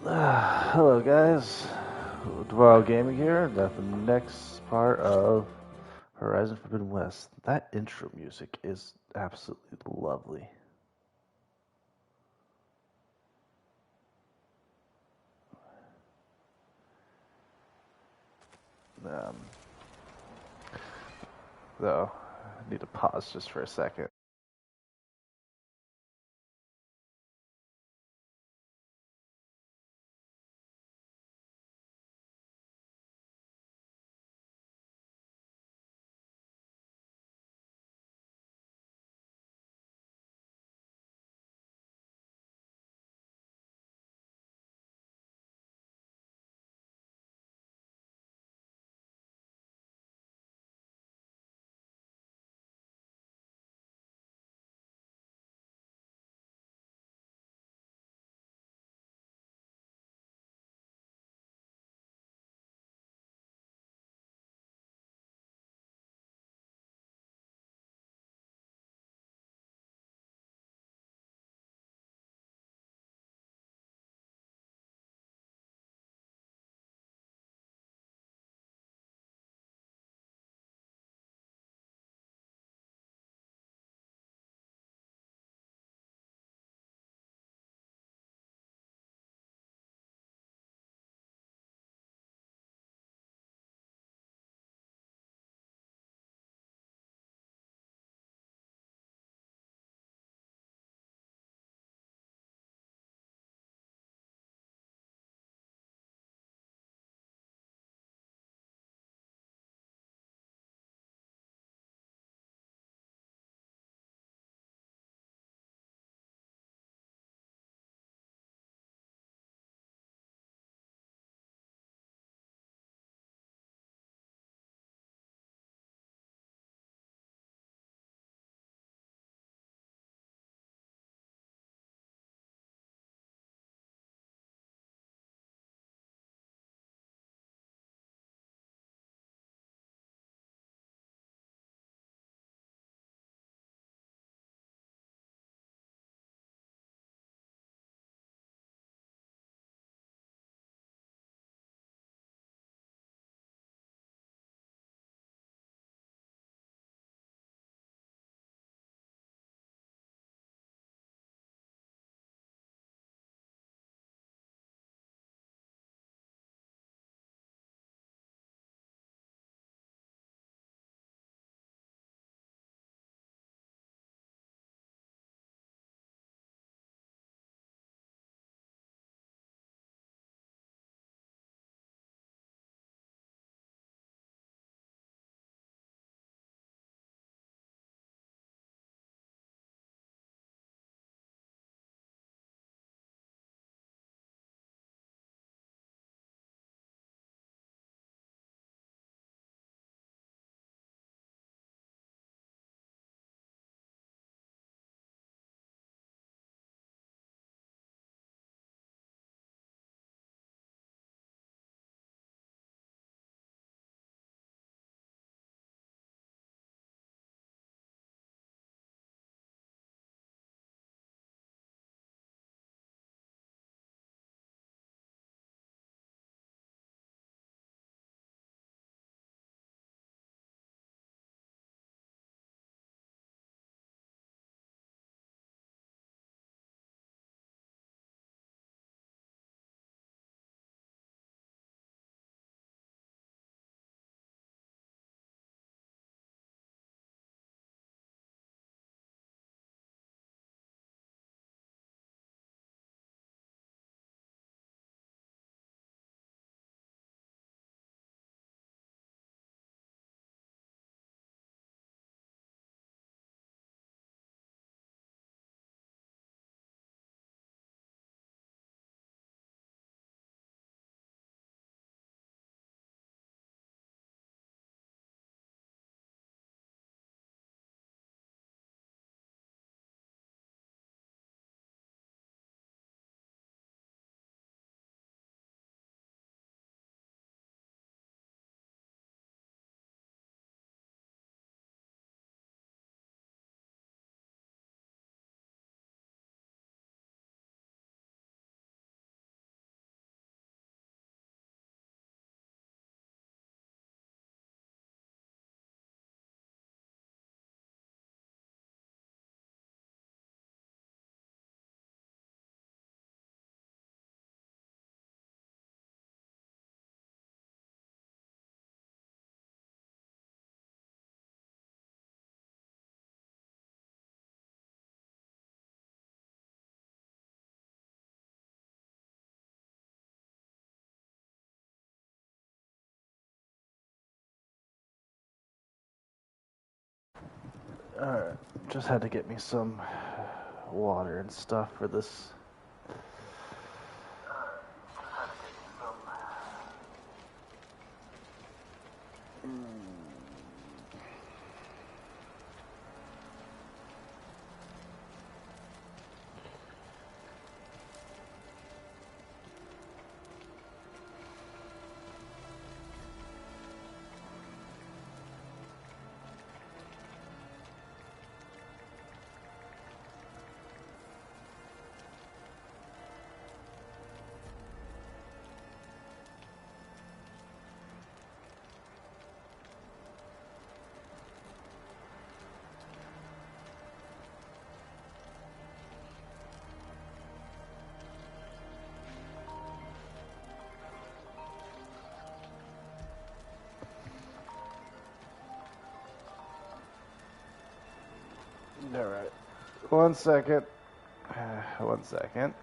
Hello, guys. Dwell Gaming here. The next part of Horizon Forbidden West. That intro music is absolutely lovely. Um, though, I need to pause just for a second. Alright, just had to get me some water and stuff for this. Alright, 1 second. 1 second.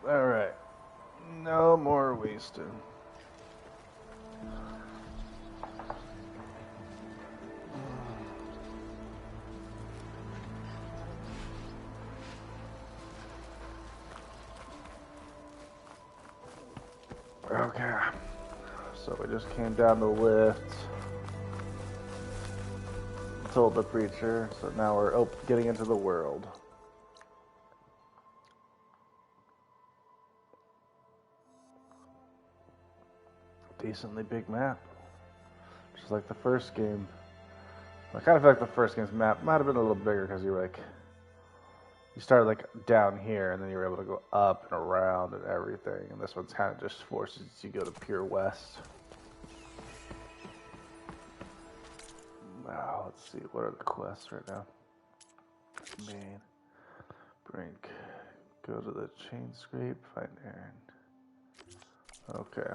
Alright. No more wasting. Okay. So we just came down the lift. Told the preacher. So now we're getting into the world. Decently big map. Just like the first game. I kind of feel like the first game's map might have been a little bigger because you started like down here and then you were able to go up and around and everything. And this one's kind of just forces you to go to pure west. Wow, let's see. What are the quests right now? Main. Brink. Go to the chain scrape. Find Aaron. Okay.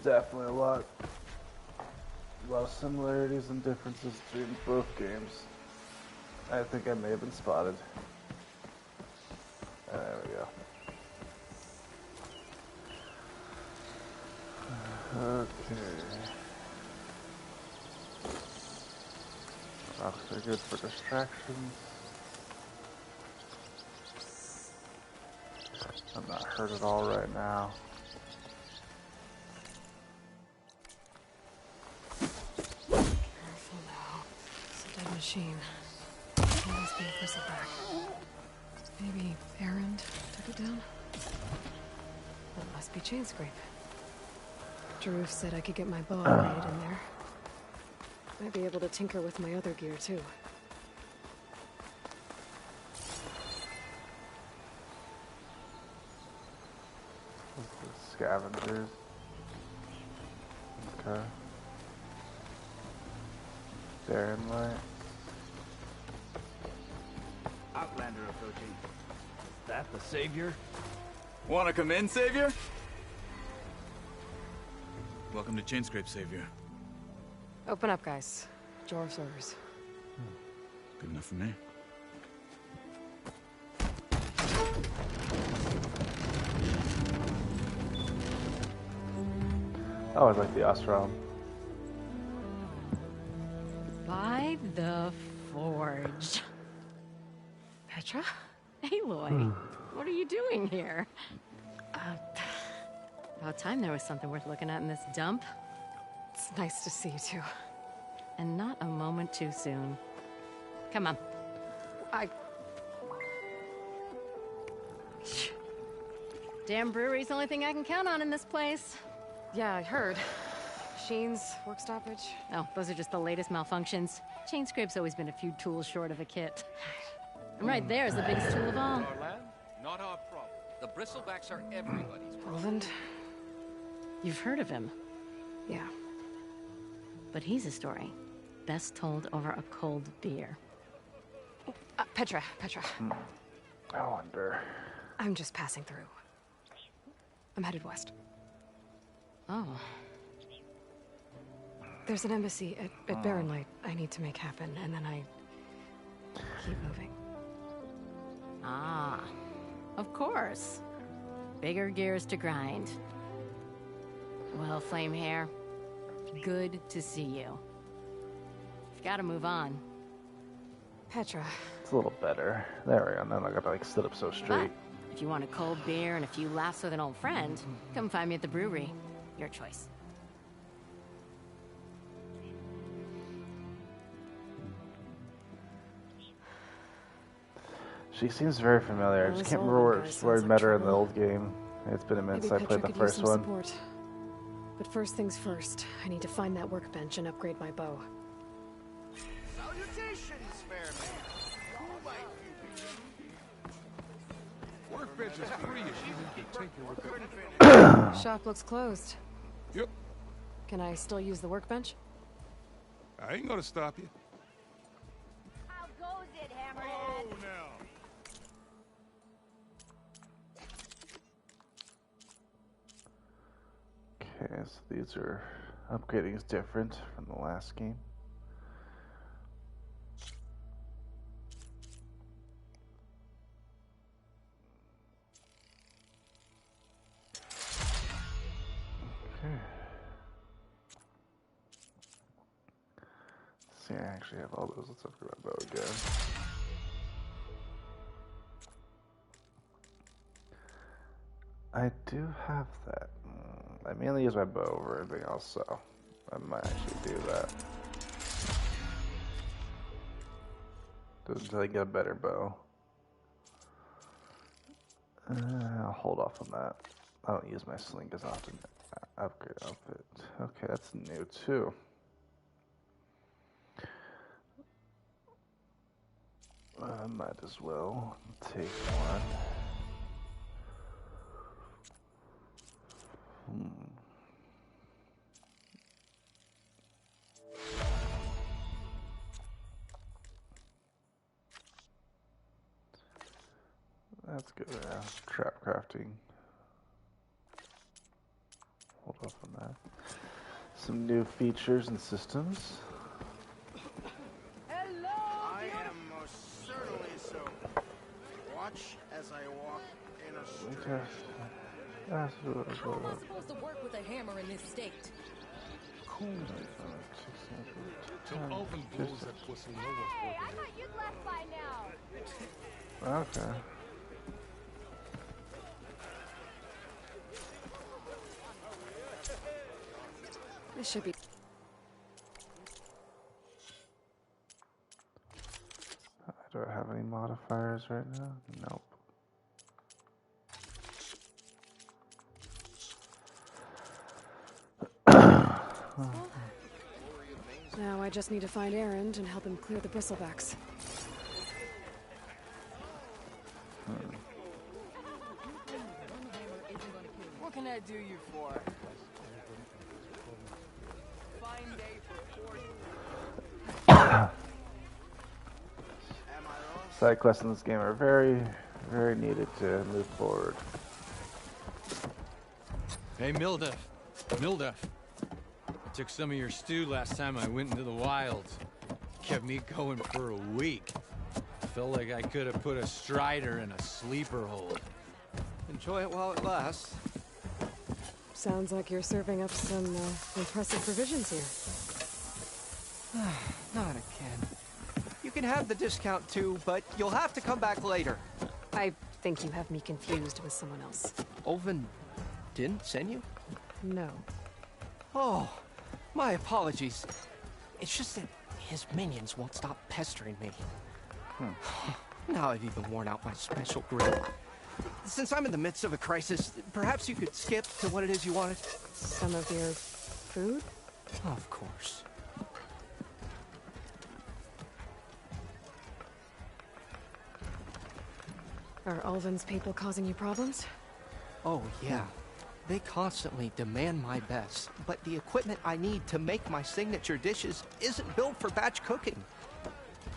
Definitely a lot of similarities and differences between both games. I think I may have been spotted. There we go. Okay. Rocks are good for distractions. I'm not hurt at all right now. Machine. Always being bristled back. Maybe Errand took it down? It must be chain scrape. Drew said I could get my bow upgraded in there. Might be able to tinker with my other gear too. Scavengers. Okay. Darren Light. Outlander approaching. Is that the Savior? Wanna come in, Savior? Welcome to Chainscrape, Savior. Open up, guys. Jorv's orders. Good enough for me. I always like the Ostrom. By the Forge. Petra? Aloy, what are you doing here? About time there was something worth looking at in this dump. It's nice to see you too. And not a moment too soon. Come on. Damn brewery's the only thing I can count on in this place. Yeah, I heard. Machines, work stoppage. Oh, those are just the latest malfunctions. Chainscrape's always been a few tools short of a kit. And right there's the biggest tool of all. Our land, not our problem. The bristlebacks are everybody's problem. Roland? You've heard of him, Yeah. but he's a story best told over a cold beer. Petra. I wonder. I'm just passing through. I'm headed west. Oh, There's an embassy at Barren Light I need to make happen, and then I keep moving. ah, of course. Bigger gears to grind. Well, Flamehair, good to see you. You've got to move on. Petra. It's a little better. There we go. Now I got to like sit up so straight. But If you want a cold beer and a few laughs with an old friend, come find me at the brewery. Your choice. She seems very familiar. I just can't remember where I met her in the old game. It's been a minute since I played the first one. Support. But first things first, I need to find that workbench and upgrade my bow. Salutations, fair man. Who might you be? Workbench is free if you need to tinker with it. Shop looks closed. Yep. Can I still use the workbench? I ain't gonna stop you. How goes it, Hammerhead? Oh, now. Okay, so these are... Upgrading is different from the last game. Okay. See, I actually have all those. Let's upgrade my bow again. I do have that. I mainly use my bow over everything else, so I might actually do that. Until I get a better bow. I'll hold off on that. I don't use my sling as often. Upgrade outfit. Okay, that's new too. I might as well take one. That's good. Yeah. Trap crafting. Hold off on that. Some new features and systems. Hello, I am most certainly so. Watch as I walk in a Okay. How am I supposed to work with a hammer in this state? Cool. Till Oven blows that pussy, no one's Hey, I working. thought you'd left by now. Okay. This should be... Do I have any modifiers right now? Nope. Now I just need to find Erend and help him clear the bristlebacks. What can I do you for? Fine day for Side quests in this game are very, very needed to move forward. Hey, Mildef. Mildef. I took some of your stew last time I went into the wilds. Kept me going for a week. Felt like I could have put a strider in a sleeper hold. Enjoy it while it lasts. Sounds like you're serving up some impressive provisions here. Not again. You can have the discount too, but you'll have to come back later. I think you have me confused with someone else. Oven didn't send you? No. Oh, my apologies. It's just that his minions won't stop pestering me. Now I've even worn out my special grill. Since I'm in the midst of a crisis, perhaps you could skip to what it is you wanted? Some of your food? Of course. Are Ulvin's people causing you problems? Oh, yeah. They constantly demand my best, but the equipment I need to make my signature dishes isn't built for batch cooking.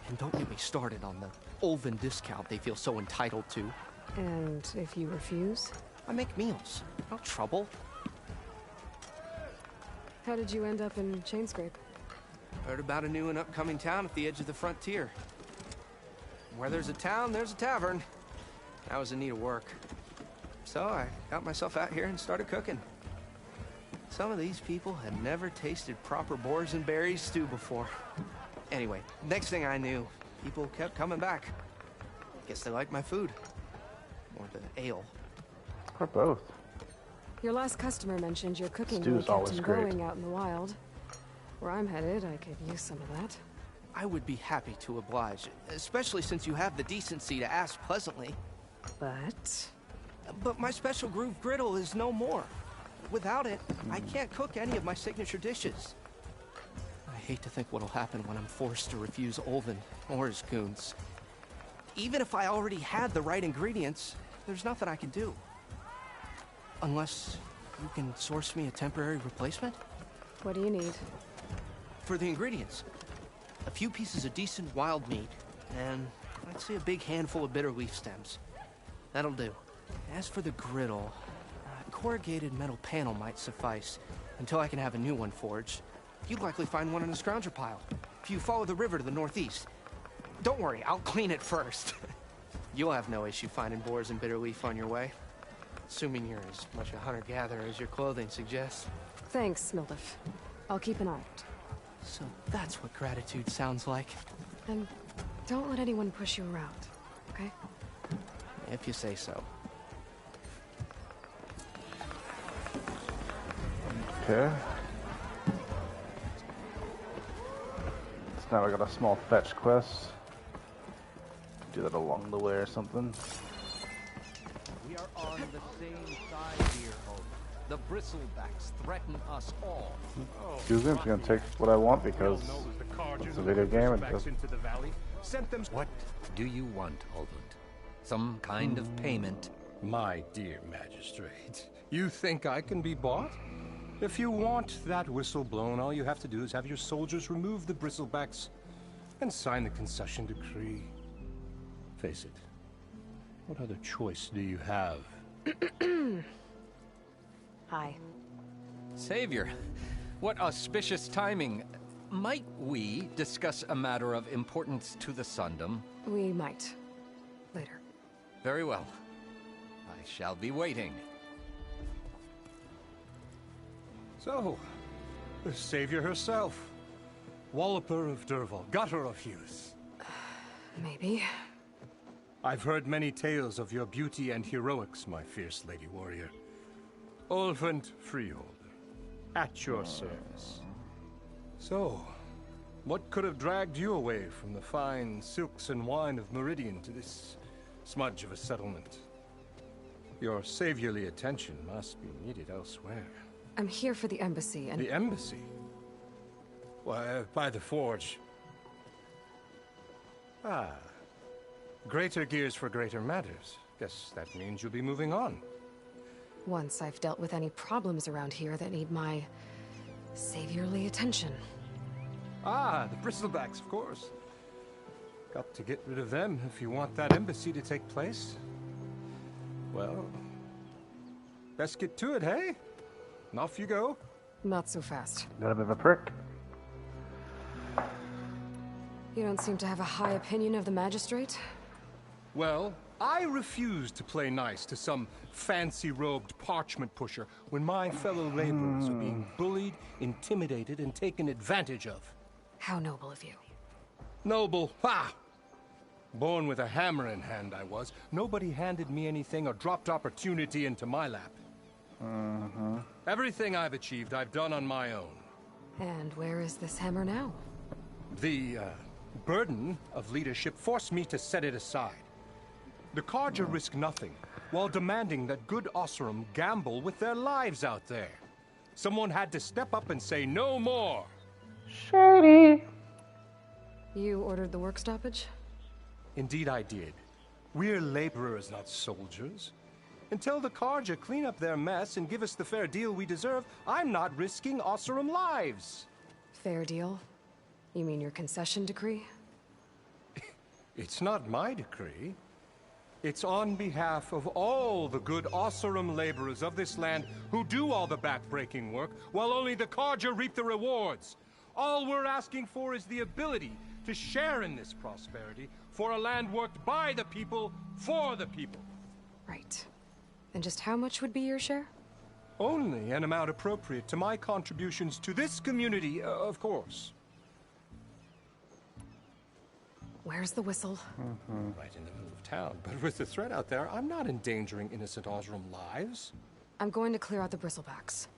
And don't get me started on the Ulvin discount they feel so entitled to. And if you refuse? I make meals. No trouble. How did you end up in Chainscrape? Heard about a new and upcoming town at the edge of the frontier. Where there's a town, there's a tavern. I was in need of work. So I got myself out here and started cooking. Some of these people had never tasted proper boars and berries stew before. Anyway, next thing I knew, people kept coming back. Guess they liked my food. or the ale. Or both. Your last customer mentioned your cooking Stew's really kept always him great. going out in the wild. Where I'm headed, I could use some of that. I would be happy to oblige, especially since you have the decency to ask pleasantly. But my special groove griddle is no more. Without it, I can't cook any of my signature dishes. I hate to think what'll happen when I'm forced to refuse Olvin or his goons. Even if I already had the right ingredients, there's nothing I can do. Unless you can source me a temporary replacement? What do you need? For the ingredients, a few pieces of decent wild meat, and I'd say a big handful of bitter leaf stems. That'll do. As for the griddle, a corrugated metal panel might suffice until I can have a new one forged. You'd likely find one in a scrounger pile if you follow the river to the northeast. Don't worry, I'll clean it first. You'll have no issue finding boars and bitter leaf on your way. Assuming you're as much a hunter-gatherer as your clothing suggests. Thanks, Mildef. I'll keep an eye out. So that's what gratitude sounds like. And don't let anyone push you around, okay? If you say so. Okay. So now I got a small fetch quest. Do that along the way or something. We are on the same side here, Hope. The bristlebacks threaten us all. Excuse me, I'm gonna take what I want because it's a video game and just... What do you want, Olvund? Some kind of payment? My dear magistrate, you think I can be bought? If you want that whistle blown, all you have to do is have your soldiers remove the bristlebacks and sign the concession decree. Face it, what other choice do you have? Hi. Savior, what auspicious timing. Might we discuss a matter of importance to the Sundom? We might. Later. Very well. I shall be waiting. So, the savior herself. Walloper of Derval, gutter of youth. Maybe. I've heard many tales of your beauty and heroics, my fierce lady warrior. Olvund Freeholder, at your service. So, what could have dragged you away from the fine silks and wine of Meridian to this smudge of a settlement? Your saviorly attention must be needed elsewhere. I'm here for the embassy and... The embassy? Why, by the forge. Ah. Greater gears for greater matters. Guess that means you'll be moving on. Once I've dealt with any problems around here that need my saviorly attention. Ah, the bristlebacks, of course. Got to get rid of them if you want that embassy to take place. Well, best get to it, hey? And off you go. Not so fast. Got a bit of a prick. You don't seem to have a high opinion of the magistrate? Well, I refuse to play nice to some fancy-robed parchment pusher when my fellow laborers are being bullied, intimidated, and taken advantage of. How noble of you. Noble, ha! Born with a hammer in hand, I was. Nobody handed me anything or dropped opportunity into my lap. Everything I've achieved, I've done on my own. And where is this hammer now? The burden of leadership forced me to set it aside. The Carja risk nothing, while demanding that good Osseram gamble with their lives out there. Someone had to step up and say no more. Shady. You ordered the work stoppage? Indeed I did. We're laborers, not soldiers. Until the Carja clean up their mess and give us the fair deal we deserve, I'm not risking Osseram lives. Fair deal? You mean your concession decree? It's not my decree. It's on behalf of all the good Osseram laborers of this land who do all the back-breaking work, while only the Carja reap the rewards. All we're asking for is the ability to share in this prosperity for a land worked by the people, for the people. Right. And just how much would be your share? Only an amount appropriate to my contributions to this community, of course. Where's the whistle? Right in the middle of town. But with the threat out there, I'm not endangering innocent Osram lives. I'm going to clear out the bristlebacks.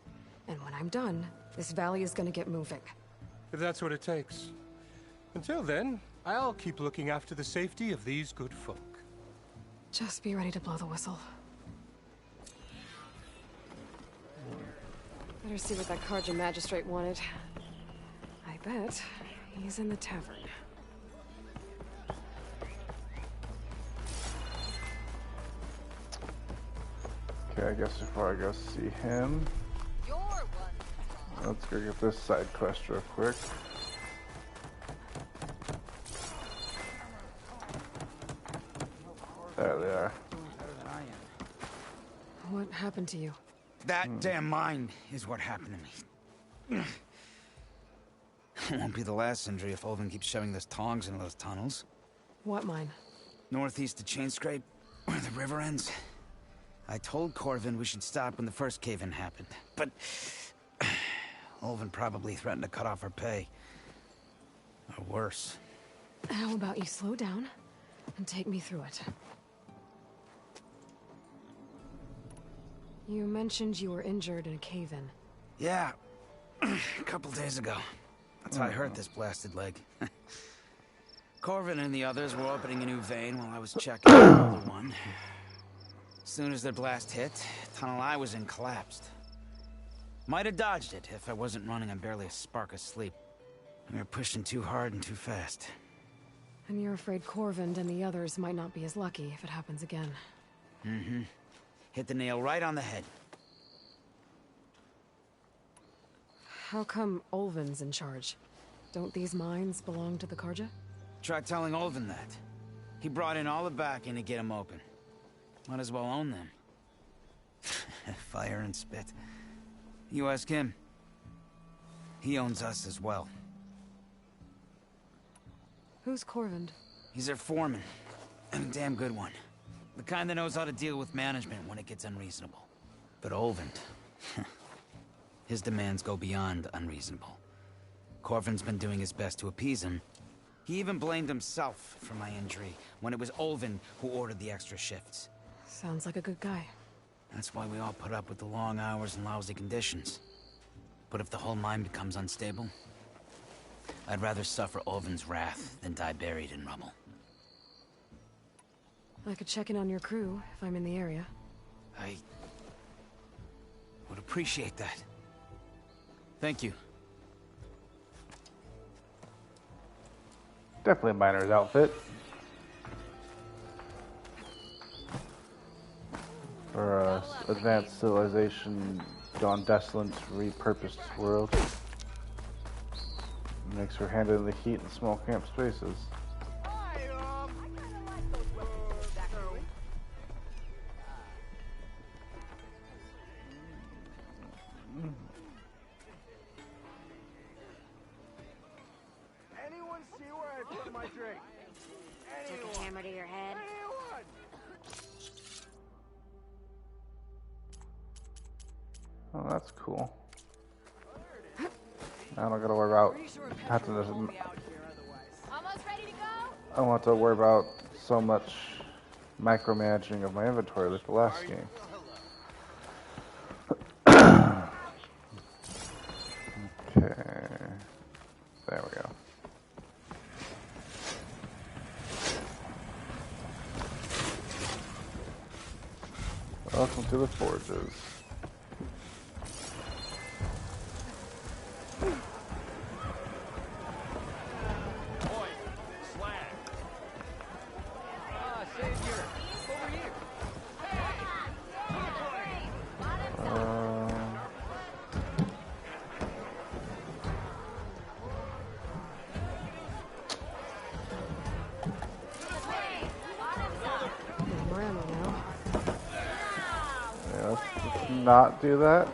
And when I'm done, this valley is going to get moving. If that's what it takes. Until then, I'll keep looking after the safety of these good folk. Just be ready to blow the whistle. Better see what that Karja magistrate wanted. I bet he's in the tavern. Okay, I guess before I go see him, let's go get this side quest real quick. There they are. What happened to you? That damn mine is what happened to me. It won't be the last injury if Olvin keeps shoving those tongs into those tunnels. What mine? Northeast of Chainscrape, where the river ends. I told Corvin we should stop when the first cave-in happened, but Olvin probably threatened to cut off our pay. Or worse. How about you slow down and take me through it? You mentioned you were injured in a cave-in. Yeah, a couple days ago. That's how I hurt this blasted leg. Corvin and the others were opening a new vein while I was checking the older one. As soon as their blast hit, the tunnel I was in collapsed. Might have dodged it if I wasn't running on barely a spark of sleep. We were pushing too hard and too fast. And you're afraid Corvin and the others might not be as lucky if it happens again. Mm-hmm. Hit the nail right on the head. How come Olvin's in charge? Don't these mines belong to the Karja? Try telling Olvin that. He brought in all the backing to get them open. Might as well own them. Fire and spit. You ask him. He owns us as well. Who's Corvin? He's their foreman. And a damn good one. The kind that knows how to deal with management when it gets unreasonable. But Olvin... his demands go beyond unreasonable. Corvin's been doing his best to appease him. He even blamed himself for my injury when it was Olvin who ordered the extra shifts. Sounds like a good guy. That's why we all put up with the long hours and lousy conditions. But if the whole mine becomes unstable, I'd rather suffer Olvin's wrath than die buried in rubble. I could check in on your crew if I'm in the area. I would appreciate that. Thank you. Definitely a miner's outfit. For advanced civilization, gone desolate, repurposed world. Makes for handling the heat in small camp spaces. Anyone see where I put my drink? Took a hammer to your head. Oh, that's cool. I don't gotta worry about having to. Almost ready to go? I don't want to worry about so much micromanaging of my inventory like the last game. Okay. There we go. Welcome to the forges. Not do that.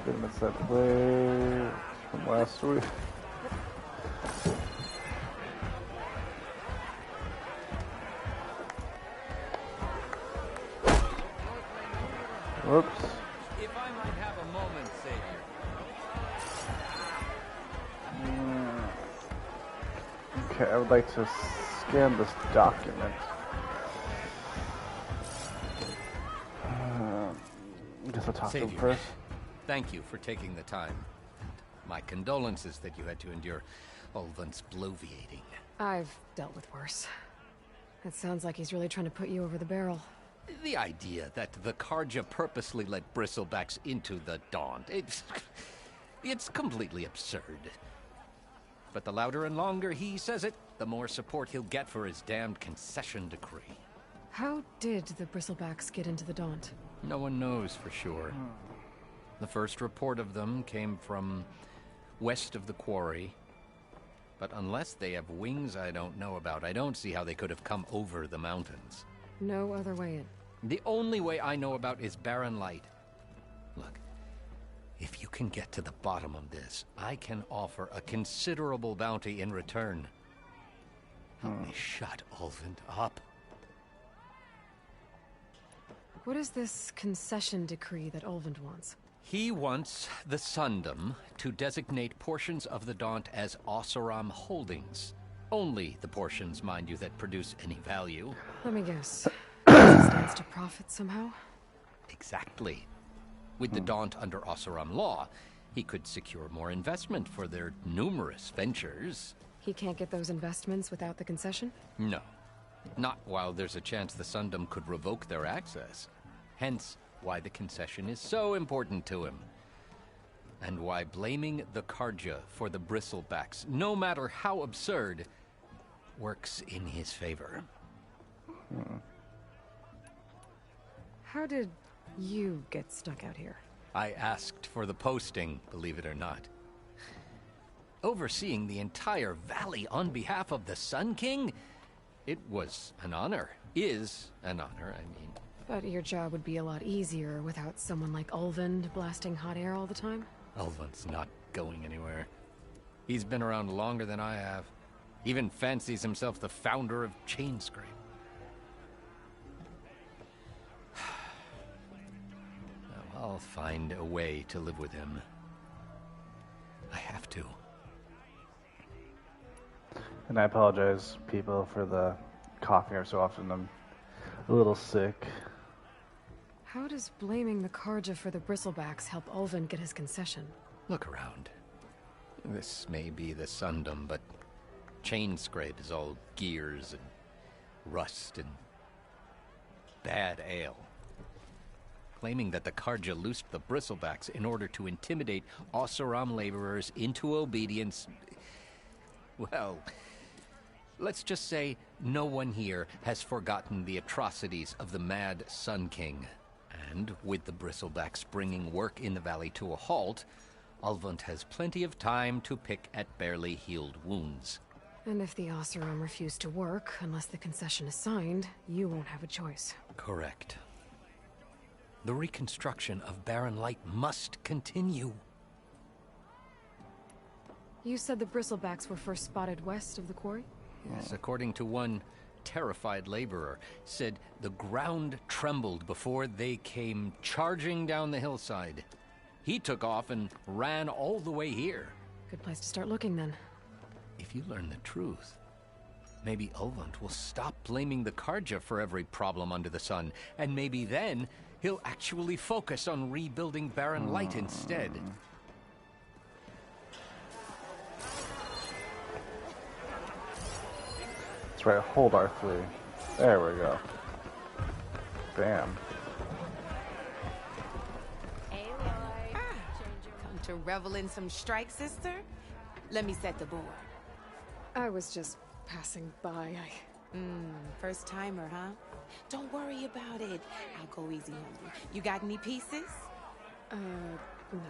Didn't miss that play from last week. If I might have a moment, Savior. Okay, I would like to scan this document. I guess I'll talk to him Savior, first. thank you for taking the time. My condolences that you had to endure Ulvund's bloviating. I've dealt with worse. It sounds like he's really trying to put you over the barrel. The idea that the Karja purposely let bristlebacks into the Daunt, it's completely absurd. But the louder and longer he says it, the more support he'll get for his damned concession decree. How did the bristlebacks get into the Daunt? No one knows for sure. The first report of them came from west of the quarry. But unless they have wings I don't know about, I don't see how they could have come over the mountains. No other way in. The only way I know about is barren light. Look, if you can get to the bottom of this, I can offer a considerable bounty in return. Help me shut Ulvund up. What is this concession decree that Ulvund wants? He wants the Sundom to designate portions of the Daunt as Oseram holdings. Only the portions, mind you, that produce any value. Let me guess. He stands to profit somehow? Exactly. With the Daunt under Oseram law, he could secure more investment for their numerous ventures. He can't get those investments without the concession? No. Not while there's a chance the Sundom could revoke their access. Hence, why the concession is so important to him. And why blaming the Karja for the bristlebacks, no matter how absurd, works in his favor. How did you get stuck out here? I asked for the posting, believe it or not. Overseeing the entire valley on behalf of the Sun King? It was an honor. Is an honor, I mean. But your job would be a lot easier without someone like Ulvund blasting hot air all the time? Ulvund's not going anywhere. He's been around longer than I have. Even fancies himself the founder of Chainscrape. I'll find a way to live with him. I have to. And I apologize, people, for the coughing every so often. I'm a little sick. How does blaming the Karja for the bristlebacks help Ulvund get his concession? Look around. This may be the Sundom, but Chainscrape is all gears and rust and bad ale. Claiming that the Karja loosed the bristlebacks in order to intimidate Oseram laborers into obedience. Well, let's just say no one here has forgotten the atrocities of the mad Sun King. And with the bristlebacks bringing work in the valley to a halt, Ulvund has plenty of time to pick at barely healed wounds. And if the Oseram refuse to work, unless the concession is signed, you won't have a choice. Correct. The reconstruction of Barren Light must continue. You said the bristlebacks were first spotted west of the quarry? Yes, according to one terrified laborer, said the ground trembled before they came charging down the hillside. He took off and ran all the way here. Good place to start looking, then. If you learn the truth, maybe Ulvund will stop blaming the Karja for every problem under the sun, and maybe then he'll actually focus on rebuilding Barren Light instead. That's right, hold R3. There we go. Bam. Hey, Lloyd. Come to revel in some strike, sister? Let me set the board. I was just passing by. First timer, huh? Don't worry about it. I'll go easy on you. You got any pieces? No.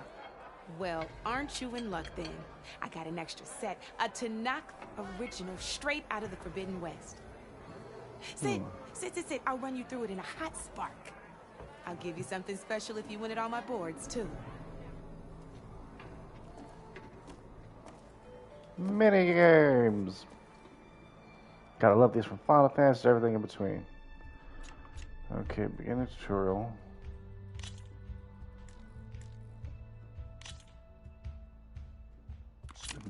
Well, aren't you in luck then? I got an extra set, a Tanakh original straight out of the Forbidden West. Sit. I'll run you through it in a hot spark. I'll give you something special if you win it on my boards, too. Mini games. Gotta love these from Final Fantasy, everything in between. Okay, beginning tutorial.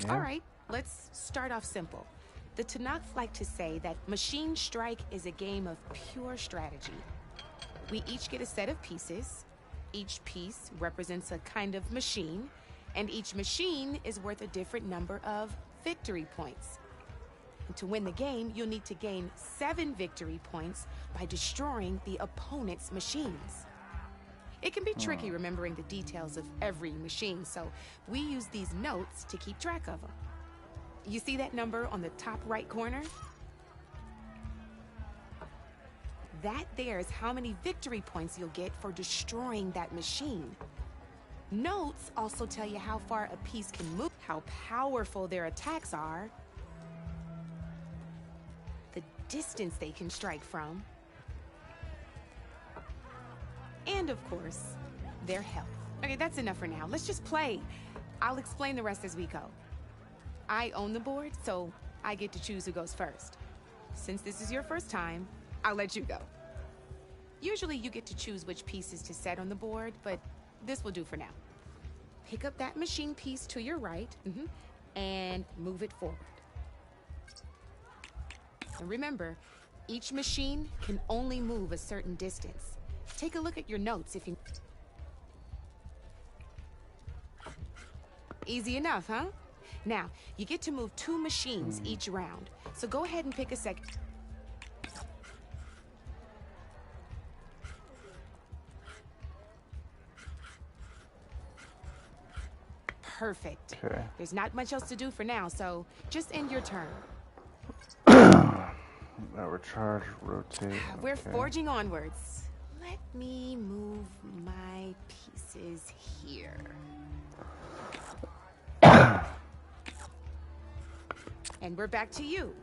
Yeah. All right, let's start off simple. The Tanakh like to say that Machine Strike is a game of pure strategy. We each get a set of pieces. Each piece represents a kind of machine, and each machine is worth a different number of victory points. And to win the game, you'll need to gain 7 victory points by destroying the opponent's machines. It can be tricky remembering the details of every machine, so we use these notes to keep track of them. You see that number on the top right corner? That there is how many victory points you'll get for destroying that machine. Notes also tell you how far a piece can move, how powerful their attacks are, the distance they can strike from, and of course, their health. Okay, that's enough for now. Let's just play. I'll explain the rest as we go. I own the board, so I get to choose who goes first. Since this is your first time, I'll let you go. Usually you get to choose which pieces to set on the board, but this will do for now. Pick up that machine piece to your right, and move it forward. And remember, each machine can only move a certain distance. Take a look at your notes if you... Easy enough, huh? Now, you get to move 2 machines each round, so go ahead and pick a second. Perfect. Okay. There's not much else to do for now, so just end your turn. Now recharge, rotate. We're okay. forging onwards. Let me move my pieces here. And we're back to you.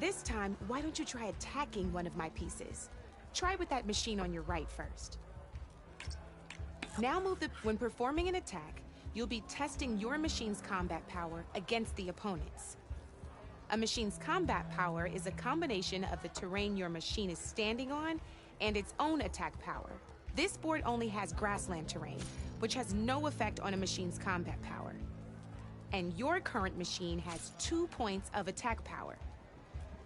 This time, why don't you try attacking one of my pieces? Try with that machine on your right first. Now when performing an attack, you'll be testing your machine's combat power against the opponent's. A machine's combat power is a combination of the terrain your machine is standing on and its own attack power. This board only has grassland terrain, which has no effect on a machine's combat power. And your current machine has 2 points of attack power.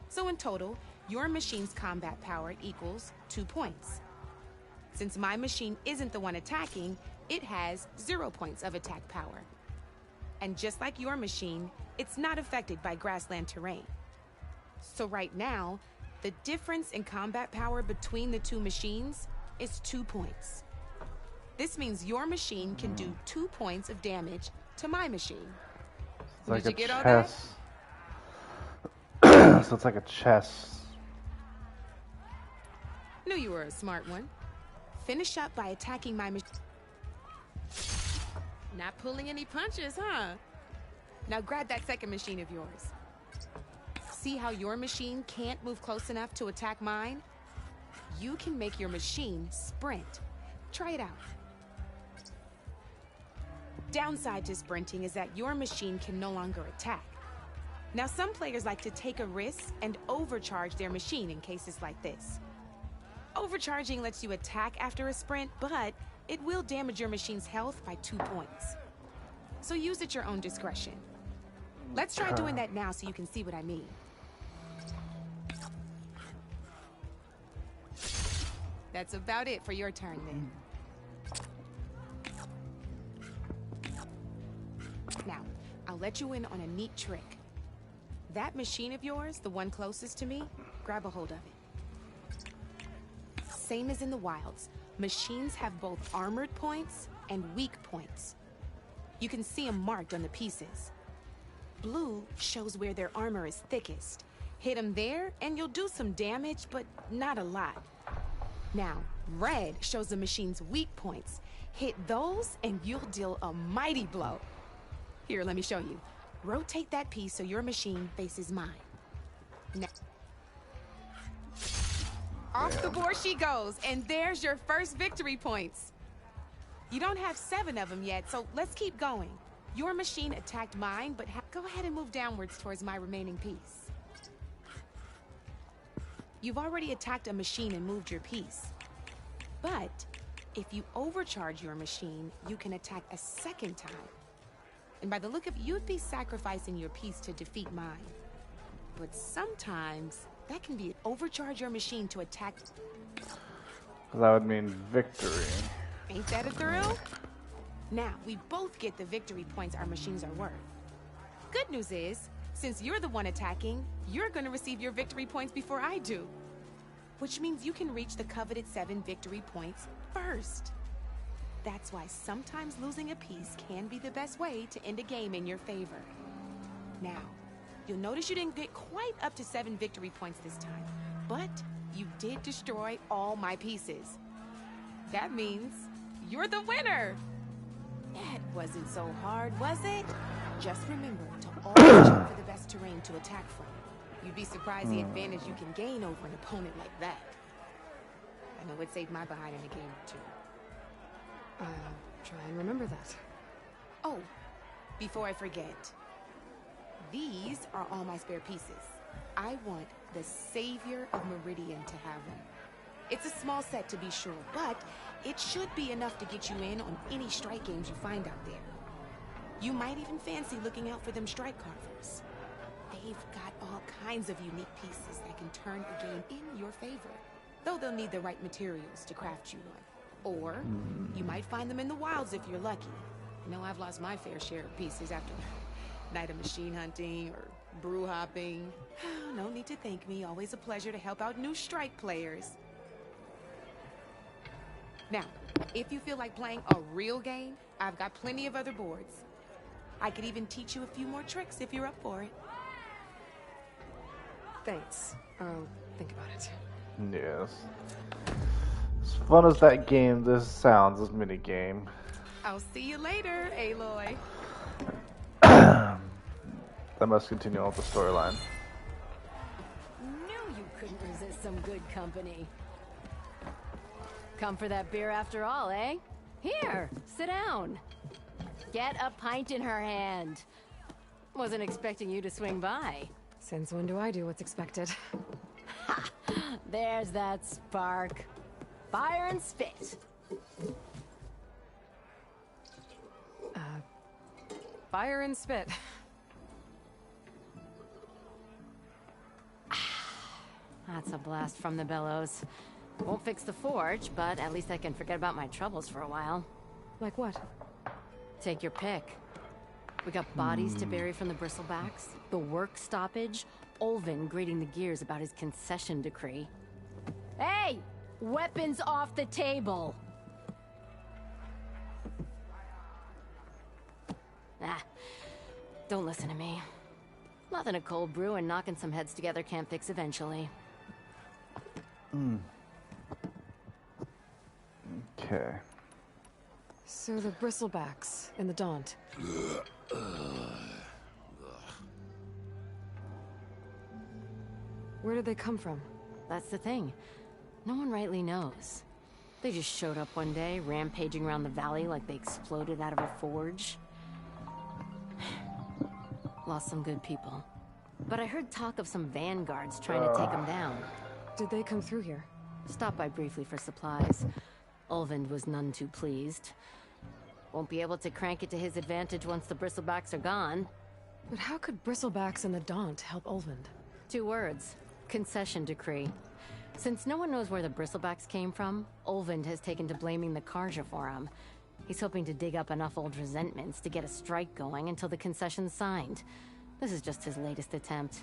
So in total, your machine's combat power equals 2 points. Since my machine isn't the one attacking, it has 0 points of attack power. And just like your machine, it's not affected by grassland terrain. So right now, the difference in combat power between the 2 machines is 2 points. This means your machine can do 2 points of damage to my machine. It's like Did you a get all that? chess. So it's like a chess. Knew you were a smart one. Finish up by attacking my machine. Not pulling any punches, huh? Now grab that second machine of yours. See how your machine can't move close enough to attack mine? You can make your machine sprint. Try it out. Downside to sprinting is that your machine can no longer attack. Now some players like to take a risk and overcharge their machine in cases like this. Overcharging lets you attack after a sprint, but it will damage your machine's health by 2 points. So use at your own discretion. Let's try doing that now so you can see what I mean. That's about it for your turn then. Now, I'll let you in on a neat trick. That machine of yours, the one closest to me, grab a hold of it. Same as in the wilds, machines have both armored points and weak points. You can see them marked on the pieces. Blue shows where their armor is thickest. Hit them there and you'll do some damage, but not a lot. Now, red shows the machine's weak points. Hit those and you'll deal a mighty blow. Here, let me show you. Rotate that piece so your machine faces mine. Now, off the board she goes, and there's your first victory points. You don't have 7 of them yet, so let's keep going. Your machine attacked mine, but go ahead and move downwards towards my remaining piece. You've already attacked a machine and moved your piece. But if you overcharge your machine, you can attack a second time. And by the look of you'd be sacrificing your piece to defeat mine. But sometimes that can be overcharge your machine to attack. That would mean victory. Ain't that a thrill? Now, we both get the victory points our machines are worth. Good news is, since you're the one attacking, you're gonna receive your victory points before I do. Which means you can reach the coveted 7 victory points first. That's why sometimes losing a piece can be the best way to end a game in your favor. Now, you'll notice you didn't get quite up to 7 victory points this time, but you did destroy all my pieces. That means you're the winner! That wasn't so hard, was it? Just remember to always check for the best terrain to attack from. You'd be surprised the advantage you can gain over an opponent like that. I know it saved my behind in a game or two. I'll try and remember that. Oh, before I forget, these are all my spare pieces. I want the Savior of Meridian to have them. It's a small set to be sure, but it should be enough to get you in on any strike games you find out there. You might even fancy looking out for them strike carvers. They've got all kinds of unique pieces that can turn a game in your favor, though they'll need the right materials to craft you one. Or you might find them in the wilds if you're lucky. I know I've lost my fair share of pieces after night of machine hunting or brew hopping. No need to thank me. Always a pleasure to help out new strike players. Now, if you feel like playing a real game, I've got plenty of other boards. I could even teach you a few more tricks if you're up for it. Thanks. I'll think about it. Yes. As fun as that game, this sounds, this mini game. I'll see you later, Aloy. I must continue on with the storyline. Knew you couldn't resist some good company. Come for that beer after all, eh? Here, sit down. Get a pint in her hand. Wasn't expecting you to swing by. Since when do I do what's expected? Ha! There's that spark. Fire and spit. Fire and spit. That's a blast from the bellows. Won't fix the forge, but at least I can forget about my troubles for a while. Like what? Take your pick. We got bodies to bury from the bristlebacks, the work stoppage, Olvin grating the gears about his concession decree. Hey! Weapons off the table! Ah, don't listen to me. Nothing a cold brew and knocking some heads together can't fix eventually. Okay. So the bristlebacks in the Daunt. Where did they come from? That's the thing. No one rightly knows. They just showed up one day, rampaging around the valley like they exploded out of a forge. Lost some good people. But I heard talk of some vanguards trying to take them down. Did they come through here? Stopped by briefly for supplies. Olvind was none too pleased. Won't be able to crank it to his advantage once the bristlebacks are gone. But how could bristlebacks in the Daunt help Olvind? 2 words. Concession decree. Since no one knows where the bristlebacks came from, Olvind has taken to blaming the Karja for him. He's hoping to dig up enough old resentments to get a strike going until the concession's signed. This is just his latest attempt.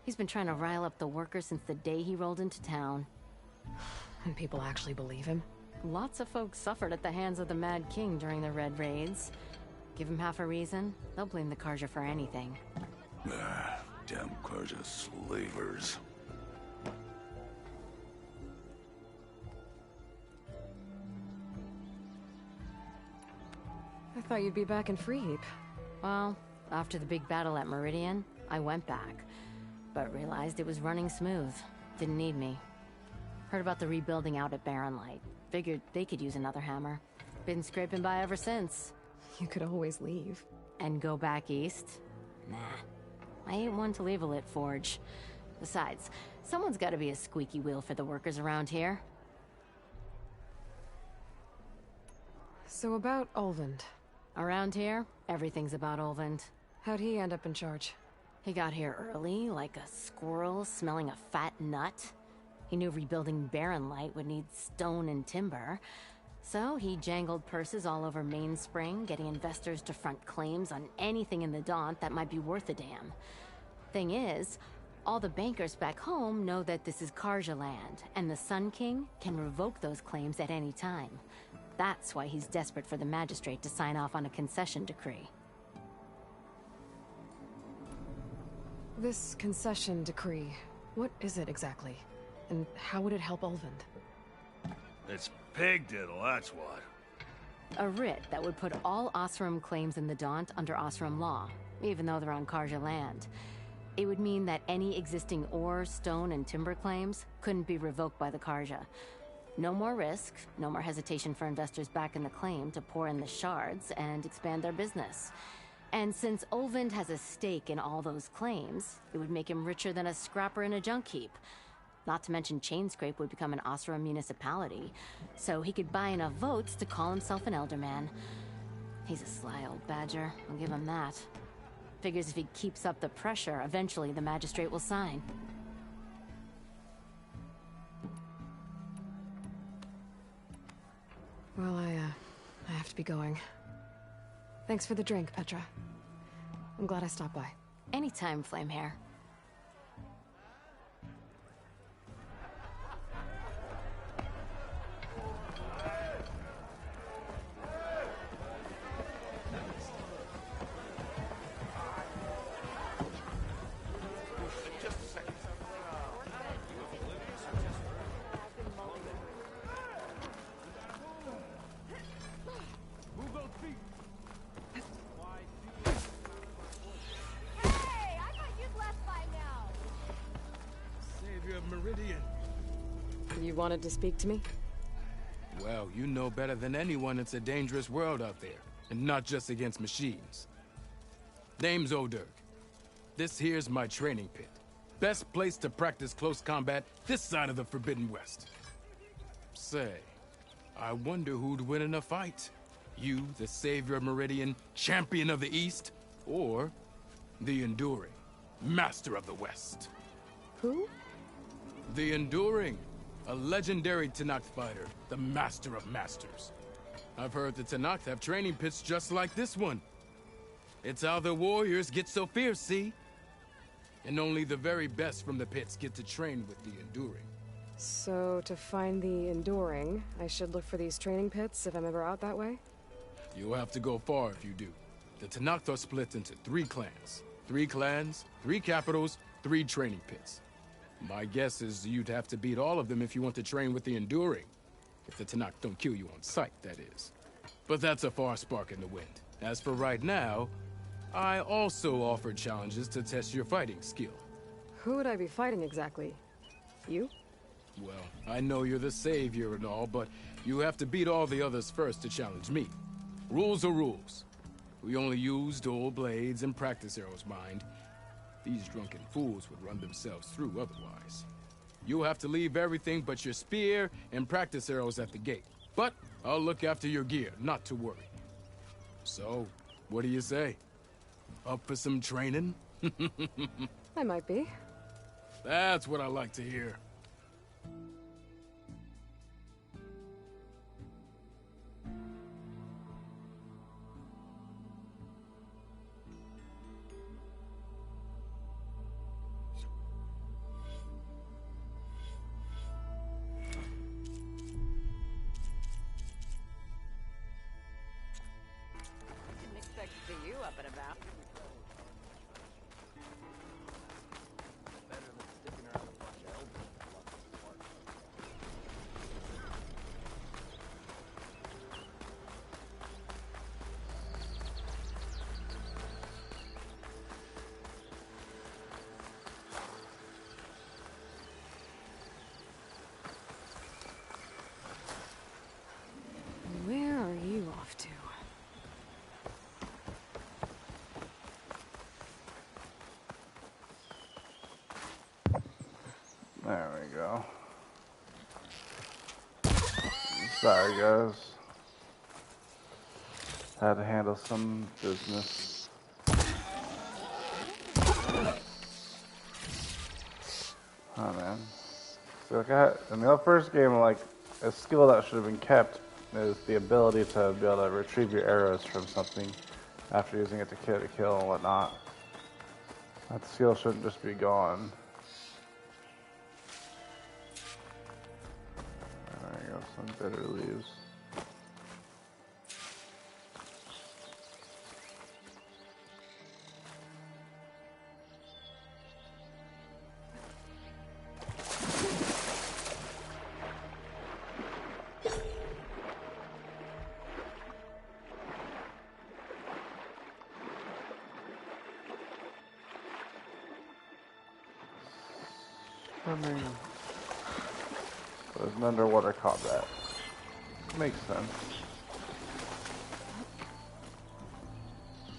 He's been trying to rile up the workers since the day he rolled into town. And people actually believe him? Lots of folks suffered at the hands of the Mad King during the Red Raids. Give him half a reason, they'll blame the Karja for anything. Damn Karja slavers. I thought you'd be back in Freeheap. Well, after the big battle at Meridian, I went back. But realized it was running smooth. Didn't need me. Heard about the rebuilding out at Barren Light. Figured they could use another hammer. Been scraping by ever since. You could always leave. And go back east? Nah. I ain't one to leave a lit forge. Besides, someone's gotta be a squeaky wheel for the workers around here. So about Olvind. Around here, everything's about Olvend. How'd he end up in charge? He got here early, like a squirrel smelling a fat nut. He knew rebuilding Barren Light would need stone and timber. So he jangled purses all over Mainspring, getting investors to front claims on anything in the Daunt that might be worth a damn. Thing is, all the bankers back home know that this is Karja land, and the Sun King can revoke those claims at any time. That's why he's desperate for the magistrate to sign off on a concession decree. This concession decree, what is it exactly? And how would it help Olvend? It's pig diddle, that's what. A writ that would put all Osram claims in the Daunt under Osram law, even though they're on Karja land. It would mean that any existing ore, stone, and timber claims couldn't be revoked by the Karja. No more risk, no more hesitation for investors back in the claim to pour in the shards and expand their business. And since Olvend has a stake in all those claims, it would make him richer than a scrapper in a junk heap. Not to mention Chainscrape would become an Osram municipality, so he could buy enough votes to call himself an elderman. He's a sly old badger, I'll give him that. Figures if he keeps up the pressure, eventually the magistrate will sign. Well, I have to be going. Thanks for the drink, Petra. I'm glad I stopped by. Anytime, Flamehair. You wanted to speak to me? Well, you know better than anyone it's a dangerous world out there, and not just against machines. Name's O'Dirk. This here's my training pit. Best place to practice close combat this side of the Forbidden West. Say, I wonder who'd win in a fight. You, the savior of Meridian, champion of the East, or the Enduring, master of the West. Who? The Enduring. A legendary Tenakth fighter, the master of masters. I've heard the Tenakth have training pits just like this one. It's how the warriors get so fierce, see? And only the very best from the pits get to train with the Enduring. So, to find the Enduring, I should look for these training pits if I'm ever out that way? You'll have to go far if you do. The Tenakth are split into 3 clans. 3 clans, 3 capitals, 3 training pits. My guess is you'd have to beat all of them if you want to train with the Enduring. If the Tenakth don't kill you on sight, that is. But that's a far spark in the wind. As for right now, I also offer challenges to test your fighting skill. Who would I be fighting exactly? You? Well, I know you're the savior and all, but you have to beat all the others first to challenge me. Rules are rules. We only use dual blades and practice arrows, mind. These drunken fools would run themselves through otherwise. You'll have to leave everything but your spear and practice arrows at the gate. But I'll look after your gear, not to worry. So, what do you say? Up for some training? I might be. That's what I like to hear. Where are you off to? There we go. Sorry, guys. Had to handle some business. Oh man. So like in the first game, like a skill that should have been kept is the ability to be able to retrieve your arrows from something after using it to kill and whatnot. That skill shouldn't just be gone. There you go, some bitter leaves. There's an underwater combat. Makes sense.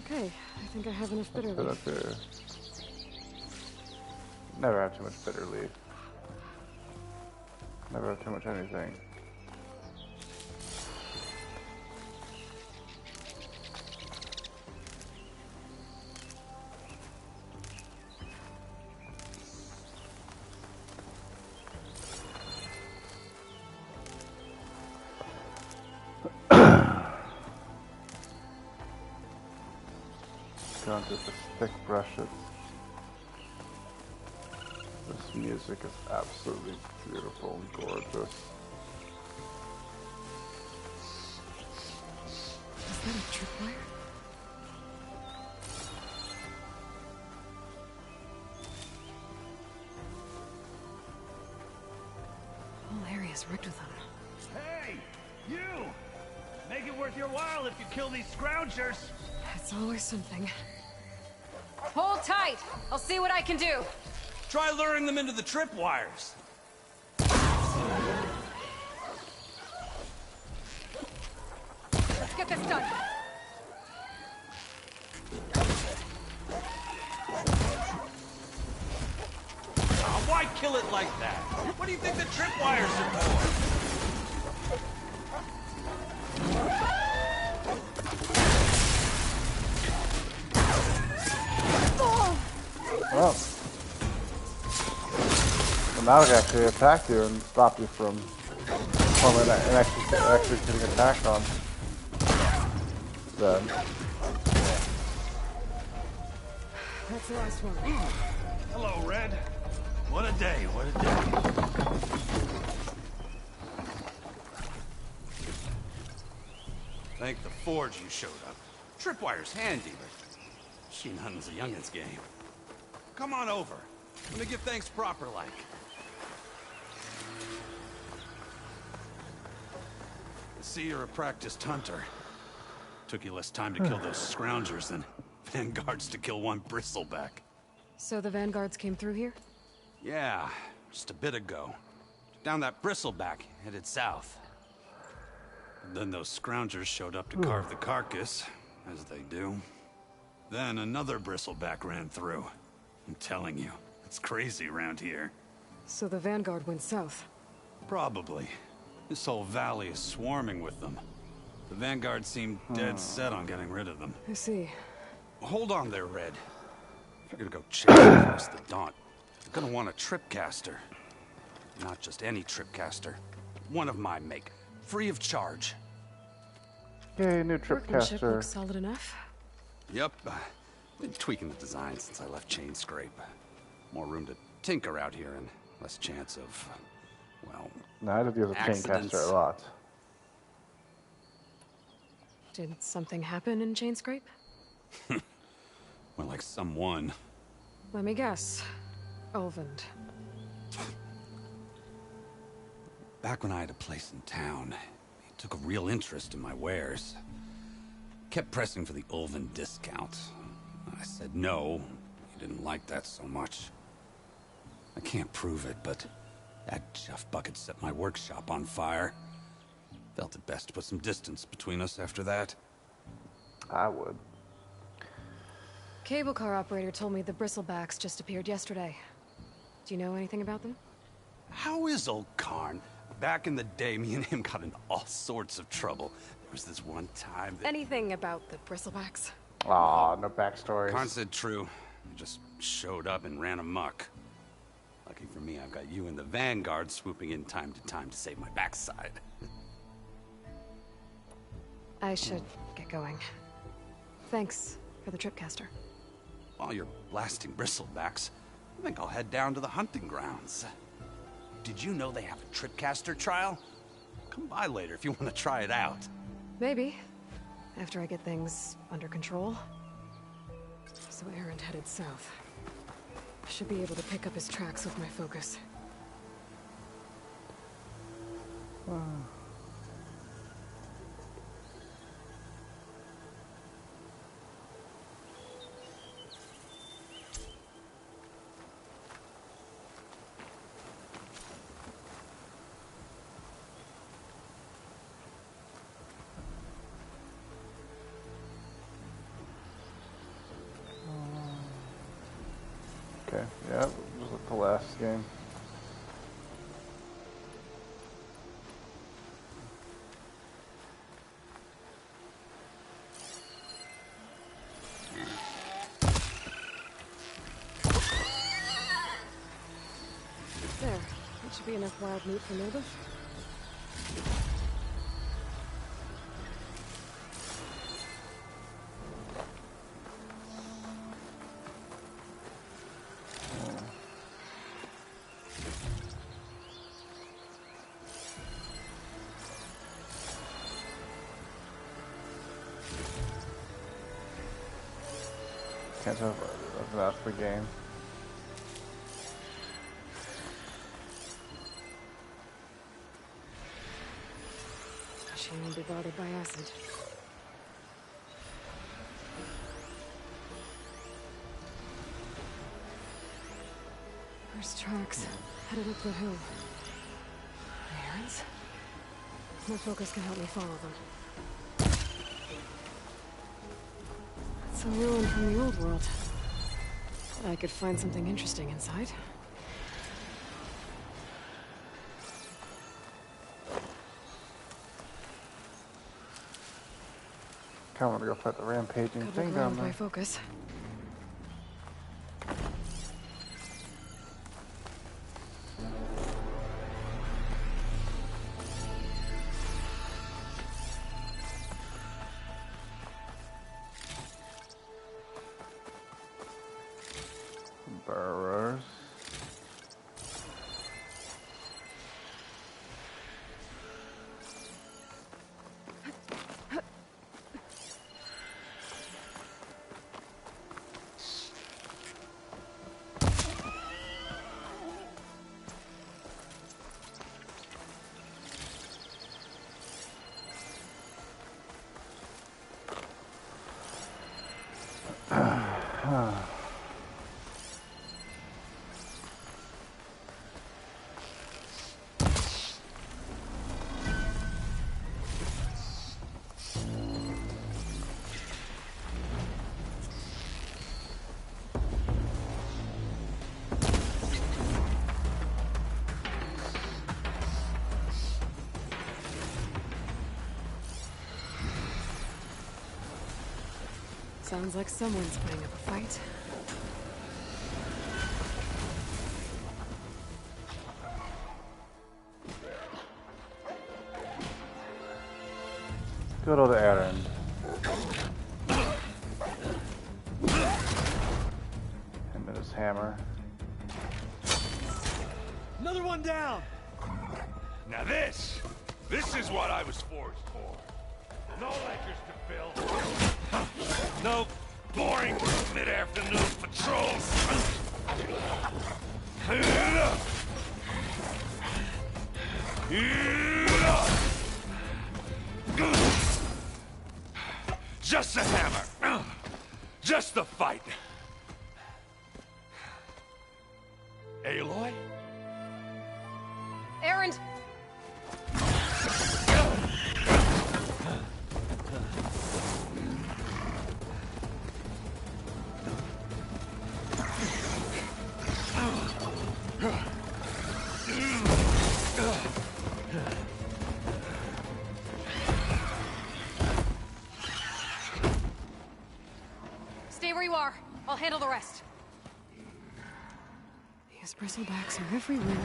Okay, I think I have enough bitter Put leaf. up here. Never have too much bitter leaf. Never have too much anything. Going through the thick brushes. This music is absolutely beautiful and gorgeous. Is that a tripwire? The whole area is rigged with them. Hey, you! Make it worth your while if you kill these scroungers. It's always something. Hold tight. I'll see what I can do. Try luring them into the tripwires. Let's get this done. Why kill it like that? What do you think the tripwires are for? Well, the Malik actually attacked you and stopped you from forming and actually getting attacked on. Then. That's the last one. Hello, Red. What a day, what a day. Thank the Forge you showed up. Tripwire's handy, but machine hunting's a youngin's game. Come on over. Let me give thanks proper like. I see you're a practiced hunter. Took you less time to kill those scroungers than vanguards to kill one bristleback. So the vanguards came through here? Yeah, just a bit ago. Down that bristleback, headed south. Then those scroungers showed up to carve the carcass, as they do. Then another bristleback ran through. I'm telling you, it's crazy around here. So the vanguard went south? Probably. This whole valley is swarming with them. The vanguard seemed dead set on getting rid of them. I see. Hold on there, Red. If you're gonna go chase across the Daunt, you're gonna want a tripcaster. Not just any tripcaster. One of my make. Free of charge. Yay, new Workmanship tripcaster. looks solid enough. Yep. Been tweaking the design since I left Chain Scrape. More room to tinker out here and less chance of, well, No, I did use a accidents. chaincaster a lot. Did something happen in Chain Scrape? Well, like someone. Let me guess. Ulvund. Back when I had a place in town, he took a real interest in my wares. Kept pressing for the Ulvund discount. I said no. He didn't like that so much. I can't prove it, but that chuff bucket set my workshop on fire. Felt it best to put some distance between us after that. I would. Cable car operator told me the bristlebacks just appeared yesterday. Do you know anything about them? How is old Karn? Back in the day, me and him got in all sorts of trouble. was this one time that... Anything about the bristlebacks? Aw, no backstories. Karn said true. They just showed up and ran amok. Lucky for me, I've got you and the Vanguard swooping in time to save my backside. I should get going. Thanks for the tripcaster. While you're blasting bristlebacks, I think I'll head down to the hunting grounds. Did you know they have a tripcaster trial? Come by later if you want to try it out. Maybe. After I get things under control. So Erend headed south. I should be able to pick up his tracks with my focus. Okay, yeah, was it the last game? There. That should be enough wild meat for Milduff. Can't tell if that's the game. She won't be bothered by acid. First tracks headed up the hill. Errands? My focus can help me follow them. It's a ruin from the old world. I could find something interesting inside. I want to go fight the rampaging Couple thing down ground there. my focus. Burrows. Sounds like someone's putting up a fight. Good old Erend. Him and his hammer. Another one down! Now this is what I was forged for. No ledgers to fill. No boring mid-afternoon patrols. Just the hammer. Just the fight. Aloy? Erend! Stay where you are. I'll handle the rest. These bristlebacks are everywhere.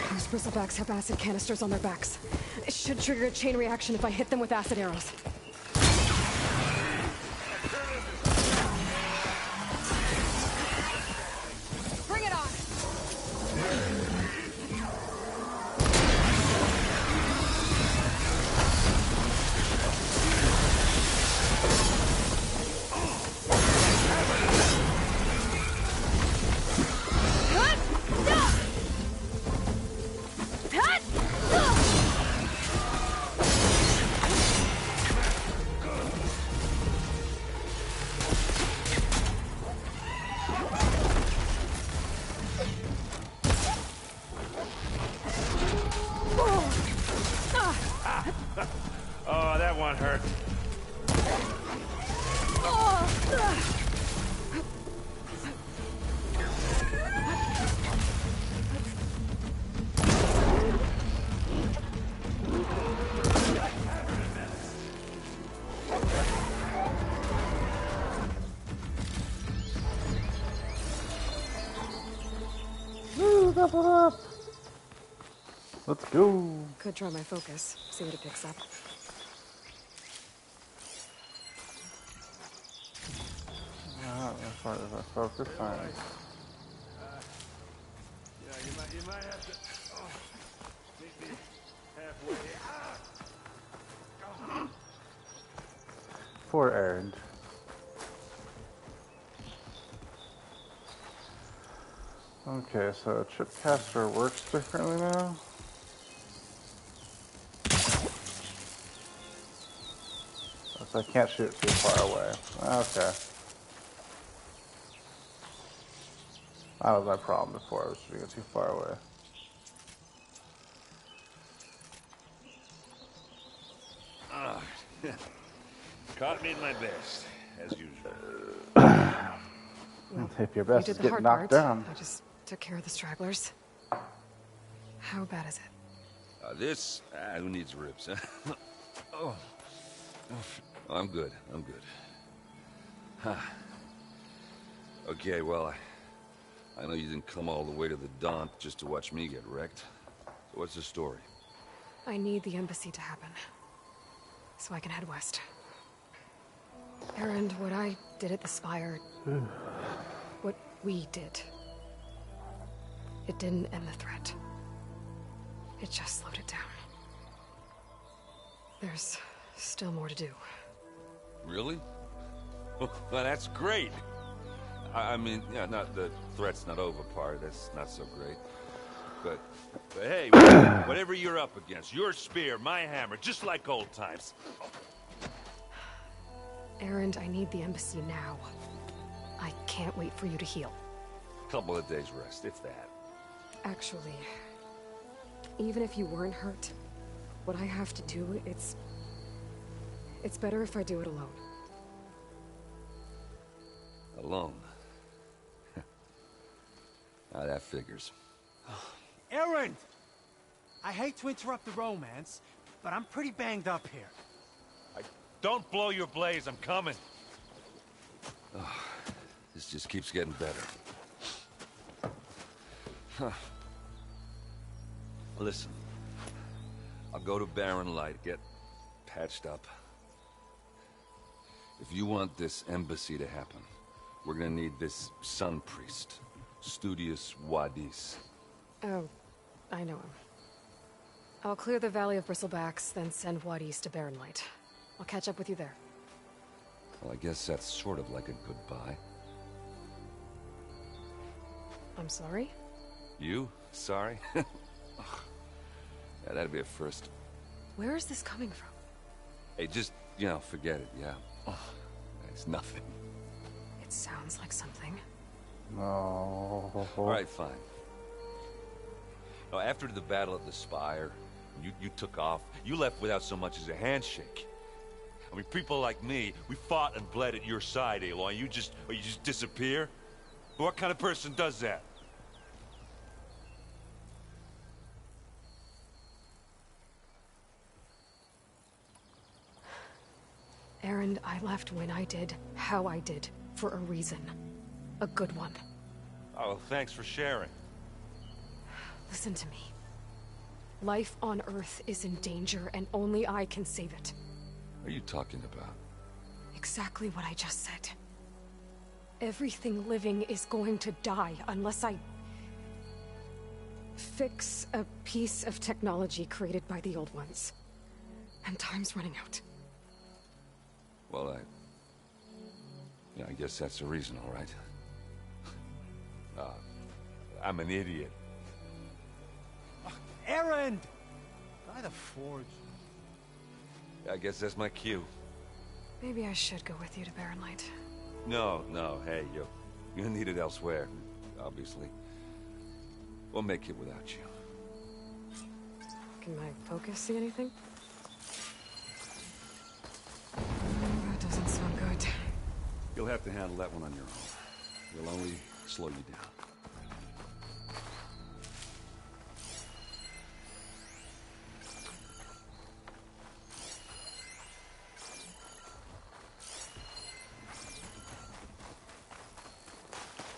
Those bristlebacks have acid canisters on their backs. It should trigger a chain reaction if I hit them with acid arrows. Bring it on! Oh, that one hurt. Woo, level up. Let's go. Could try my focus, see what it picks up. As far as I focus, fine. Yeah, you might have to meet me halfway. For errand. Okay, so chipcaster works differently now. So I can't shoot too far away. Okay. That was my problem before, I was shooting it too far away. Caught me in my best, as usual. If your best You is did the getting hard knocked part. down. I just took care of the stragglers. How bad is it? This, who needs ribs, huh? Oh. I'm good, I'm good. Huh. Okay, well, I know you didn't come all the way to the dump just to watch me get wrecked. So what's the story? I need the embassy to happen, so I can head west. Erend, what I did at the Spire, what we did, it didn't end the threat. It just slowed it down. There's still more to do. Really? Well, that's great. I mean, yeah, not the threat's not over part. That's not so great. But hey, whatever you're up against, your spear, my hammer, just like old times. Erend, I need the embassy now. I can't wait for you to heal. Couple of days rest, if that. Actually, even if you weren't hurt, what I have to do, it's better if I do it alone. Alone? Now that figures. Erend! I hate to interrupt the romance, but I'm pretty banged up here. Don't blow your blaze, I'm coming. Oh, this just keeps getting better. Huh. Listen, I'll go to Barren Light, get patched up. If you want this embassy to happen, we're gonna need this sun priest, Studious Wadis. Oh, I know him. I'll clear the Valley of Bristlebacks, then send Wadis to Barren Light. I'll catch up with you there. Well, I guess that's sort of like a goodbye. I'm sorry? You? Sorry? Yeah, that'd be a first. Where is this coming from? Hey, just, forget it, yeah. Oh, it's nothing. It sounds like something. No. All right, fine. No, after the battle at the Spire, you took off. You left without so much as a handshake. I mean, people like me, we fought and bled at your side, Aloy. You just disappear? What kind of person does that? Errand, I left when I did, how I did, for a reason. A good one. Oh, well, thanks for sharing. Listen to me. Life on Earth is in danger, and only I can save it. What are you talking about? Exactly what I just said. Everything living is going to die unless I fix a piece of technology created by the old ones. And time's running out. Well, I guess that's the reason, all right. I'm an idiot. Errand! By the forge. I guess that's my cue. Maybe I should go with you to Barren Light. No, hey, you're needed elsewhere, obviously. We'll make it without you. Can my focus see anything? That doesn't sound good. You'll have to handle that one on your own. We'll only slow you down.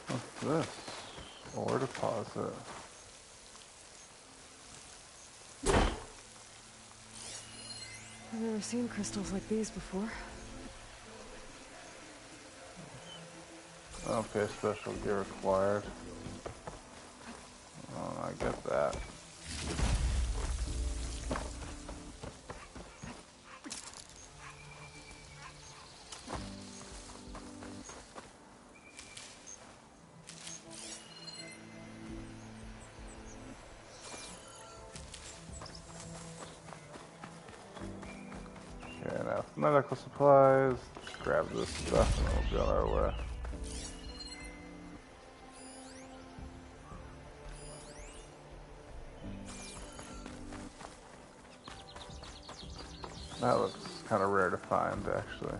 What's this? Ore deposit. I've never seen crystals like these before. Okay, special gear required. Oh, I get that. Okay, now medical supplies. Just grab this stuff and we'll be on our way. That looks kind of rare to find, actually.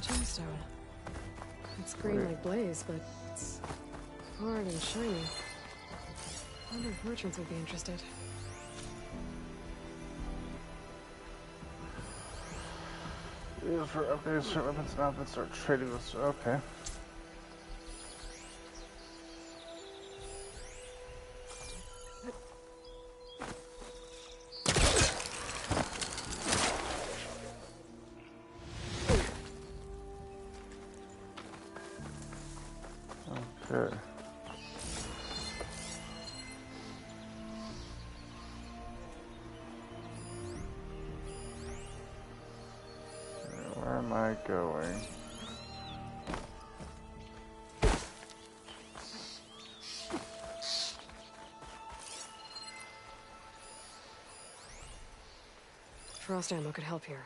Gemstone. It's green like blaze, but it's hard and shiny. I wonder if merchants would be interested. Used for upgrades, certain weapons and outfits, start trading with. Okay. Okay. Where am I going? Frost ammo could help here.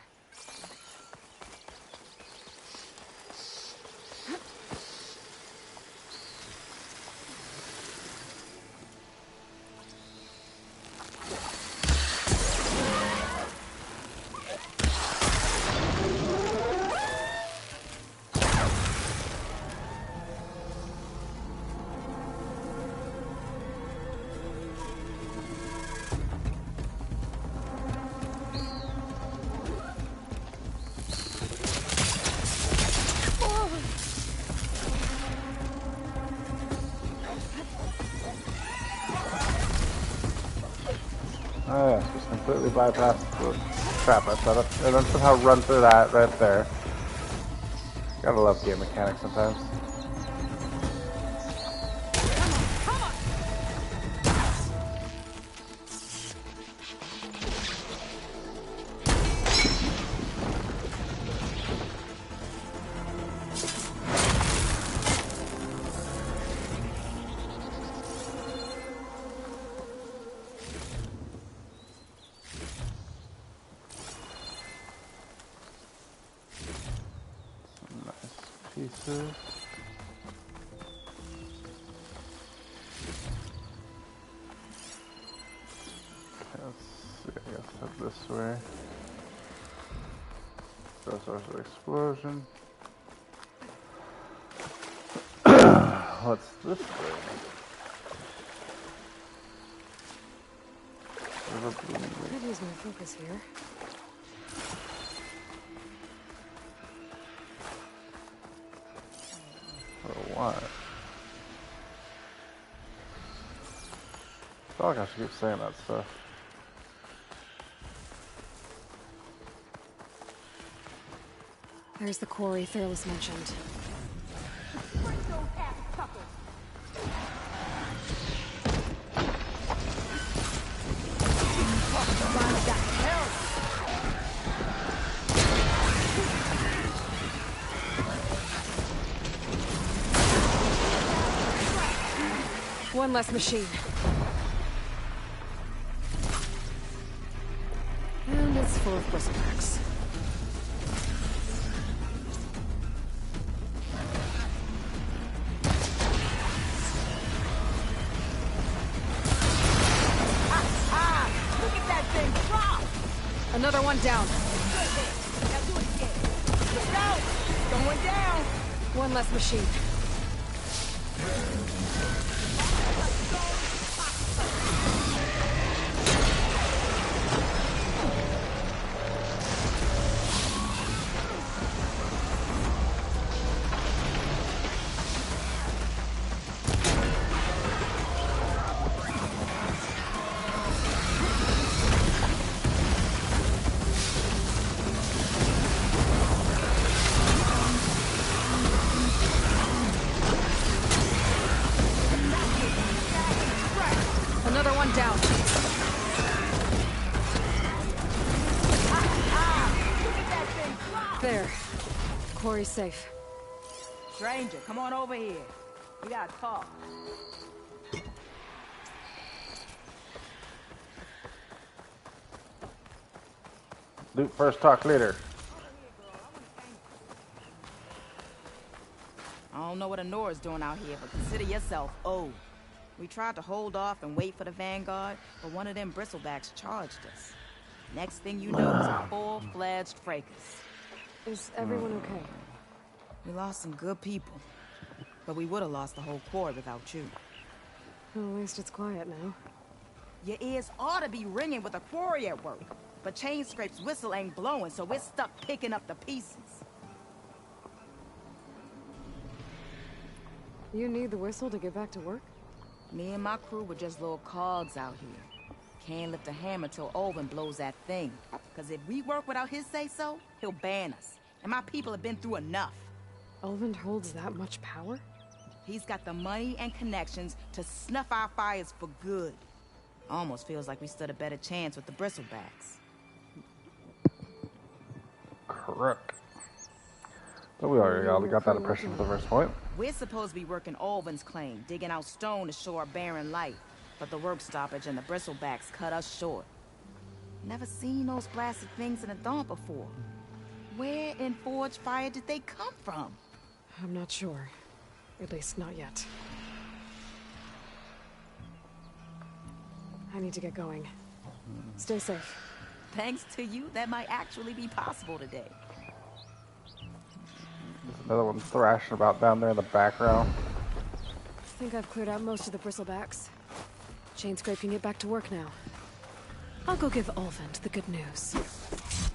Oh yeah, just completely bypass the trap I set up, and then somehow run through that right there. Gotta love game mechanics sometimes. Pieces. Let's see, I guess head this way. So source of explosion. What's this way? Could use more focus here. For what? I feel like I should keep saying that stuff. There's the quarry Fearless mentioned. One less machine. And it's full of bristlebacks. Look at that thing drop! Another one down. Now do it again. Look out! Going down! One less machine. Another one down. There. Quarry's safe. Stranger, come on over here. We gotta talk. Loot first, talk later. I don't know what Honora's doing out here, but consider yourself owed. We tried to hold off and wait for the Vanguard, but one of them bristlebacks charged us. Next thing you know, it's a full-fledged fracas. Is everyone okay? We lost some good people, but we would have lost the whole quarry without you. Well, at least it's quiet now. Your ears ought to be ringing with a quarry at work, but Chainscrape's whistle ain't blowing, so we're stuck picking up the pieces. You need the whistle to get back to work? Me and my crew were just little cogs out here. Can't lift a hammer till Olvin blows that thing. Cause if we work without his say-so, he'll ban us. And my people have been through enough. Olvin holds that much power? He's got the money and connections to snuff our fires for good. Almost feels like we stood a better chance with the bristlebacks. Correct. But we already got that impression for the first point. We're supposed to be working Olvin's claim, digging out stone to show our barren light. But the work stoppage and the bristlebacks cut us short. Never seen those blasted things in the dawn before. Where in Forge Fire did they come from? I'm not sure. At least not yet. I need to get going. Stay safe. Thanks to you, that might actually be possible today. There's another one thrashing about down there in the background. I think I've cleared out most of the bristlebacks. Chainscrape can get back to work now. I'll go give Olvin the good news.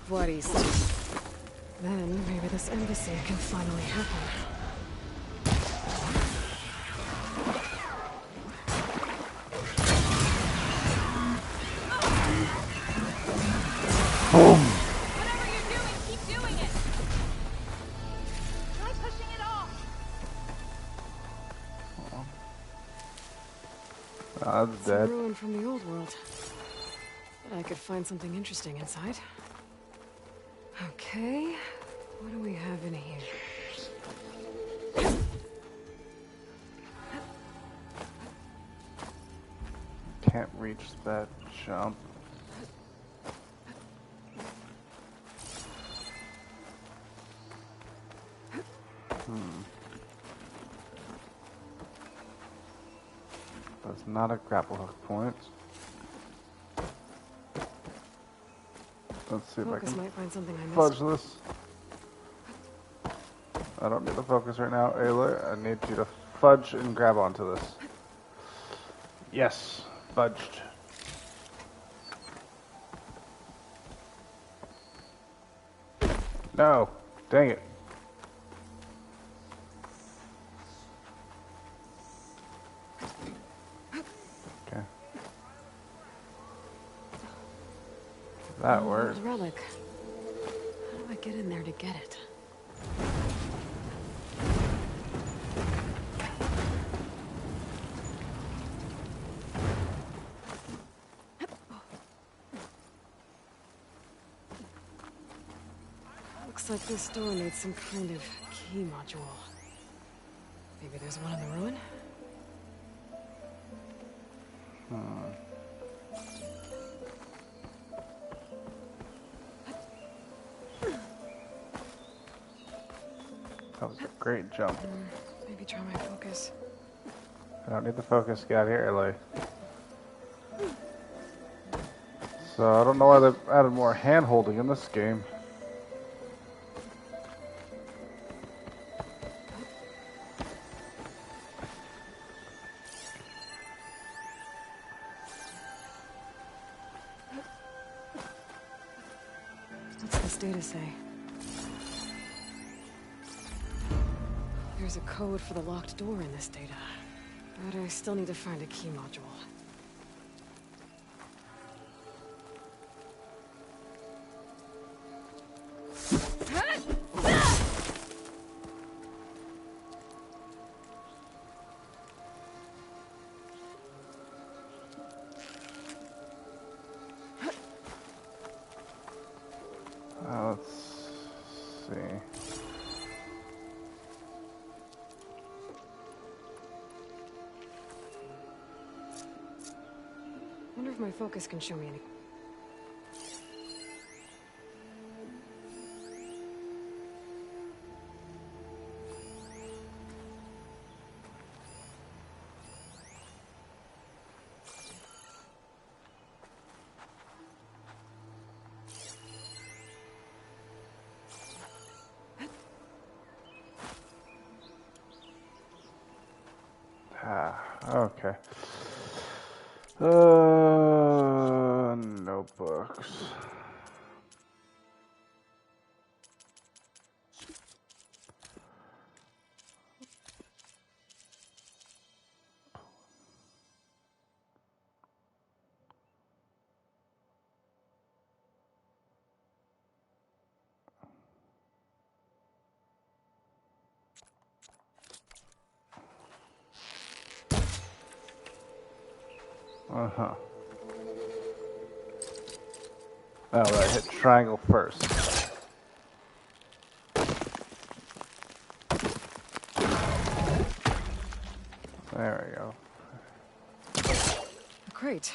What is? Then maybe this embassy can finally happen. Boom! Whatever you're doing, keep doing it. Try pushing it off. That's It's dead. a ruin from the old world. But I could find something interesting inside. Okay, what do we have in here? Can't reach that jump. That's not a grapple hook point. Let's see if I Focus can might find something I fudge missed. this. I don't need the focus right now, Ayla. I need you to fudge and grab onto this. Yes, fudged. No. Dang it. Okay. That works. Relic. How do I get in there to get it? Looks like this door needs some kind of key module. Maybe there's one in the ruin? That was a great jump. Maybe try my focus. I don't need the focus. Get out of here, Ellie. So I don't know why they've added more hand-holding in this game. What's this data say? There's a code for the locked door in this data. But I still need to find a key module. Let's see. Wonder if my focus can show me any. Okay. Notebooks. Uh-huh. Oh, right, hit triangle first. There we go. Great.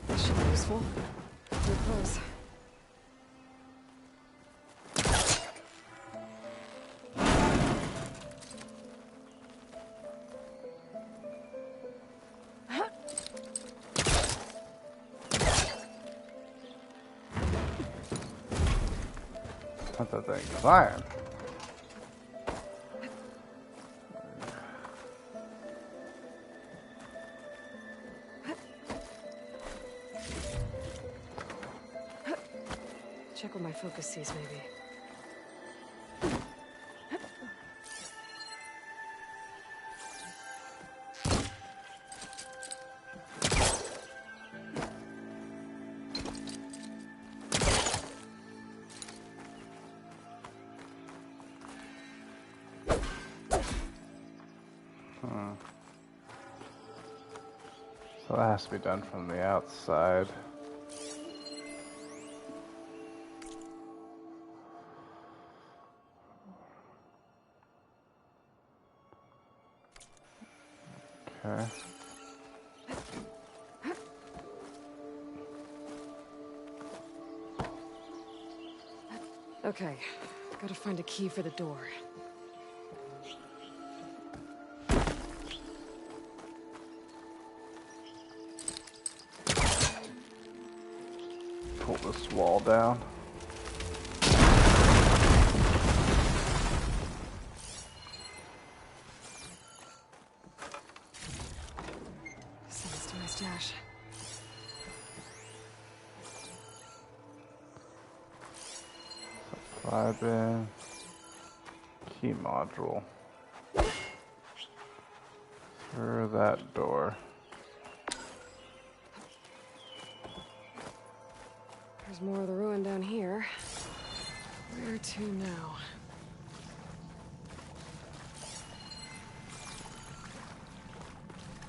This should be useful. We're close. What's that thing? Fire. Check what my focus sees, maybe. So that has to be done from the outside. Okay. Okay, gotta find a key for the door. Pull this wall down. Sends to my stash. Supply bin. Key module. Through that door. There's more of the ruin down here. Where to now?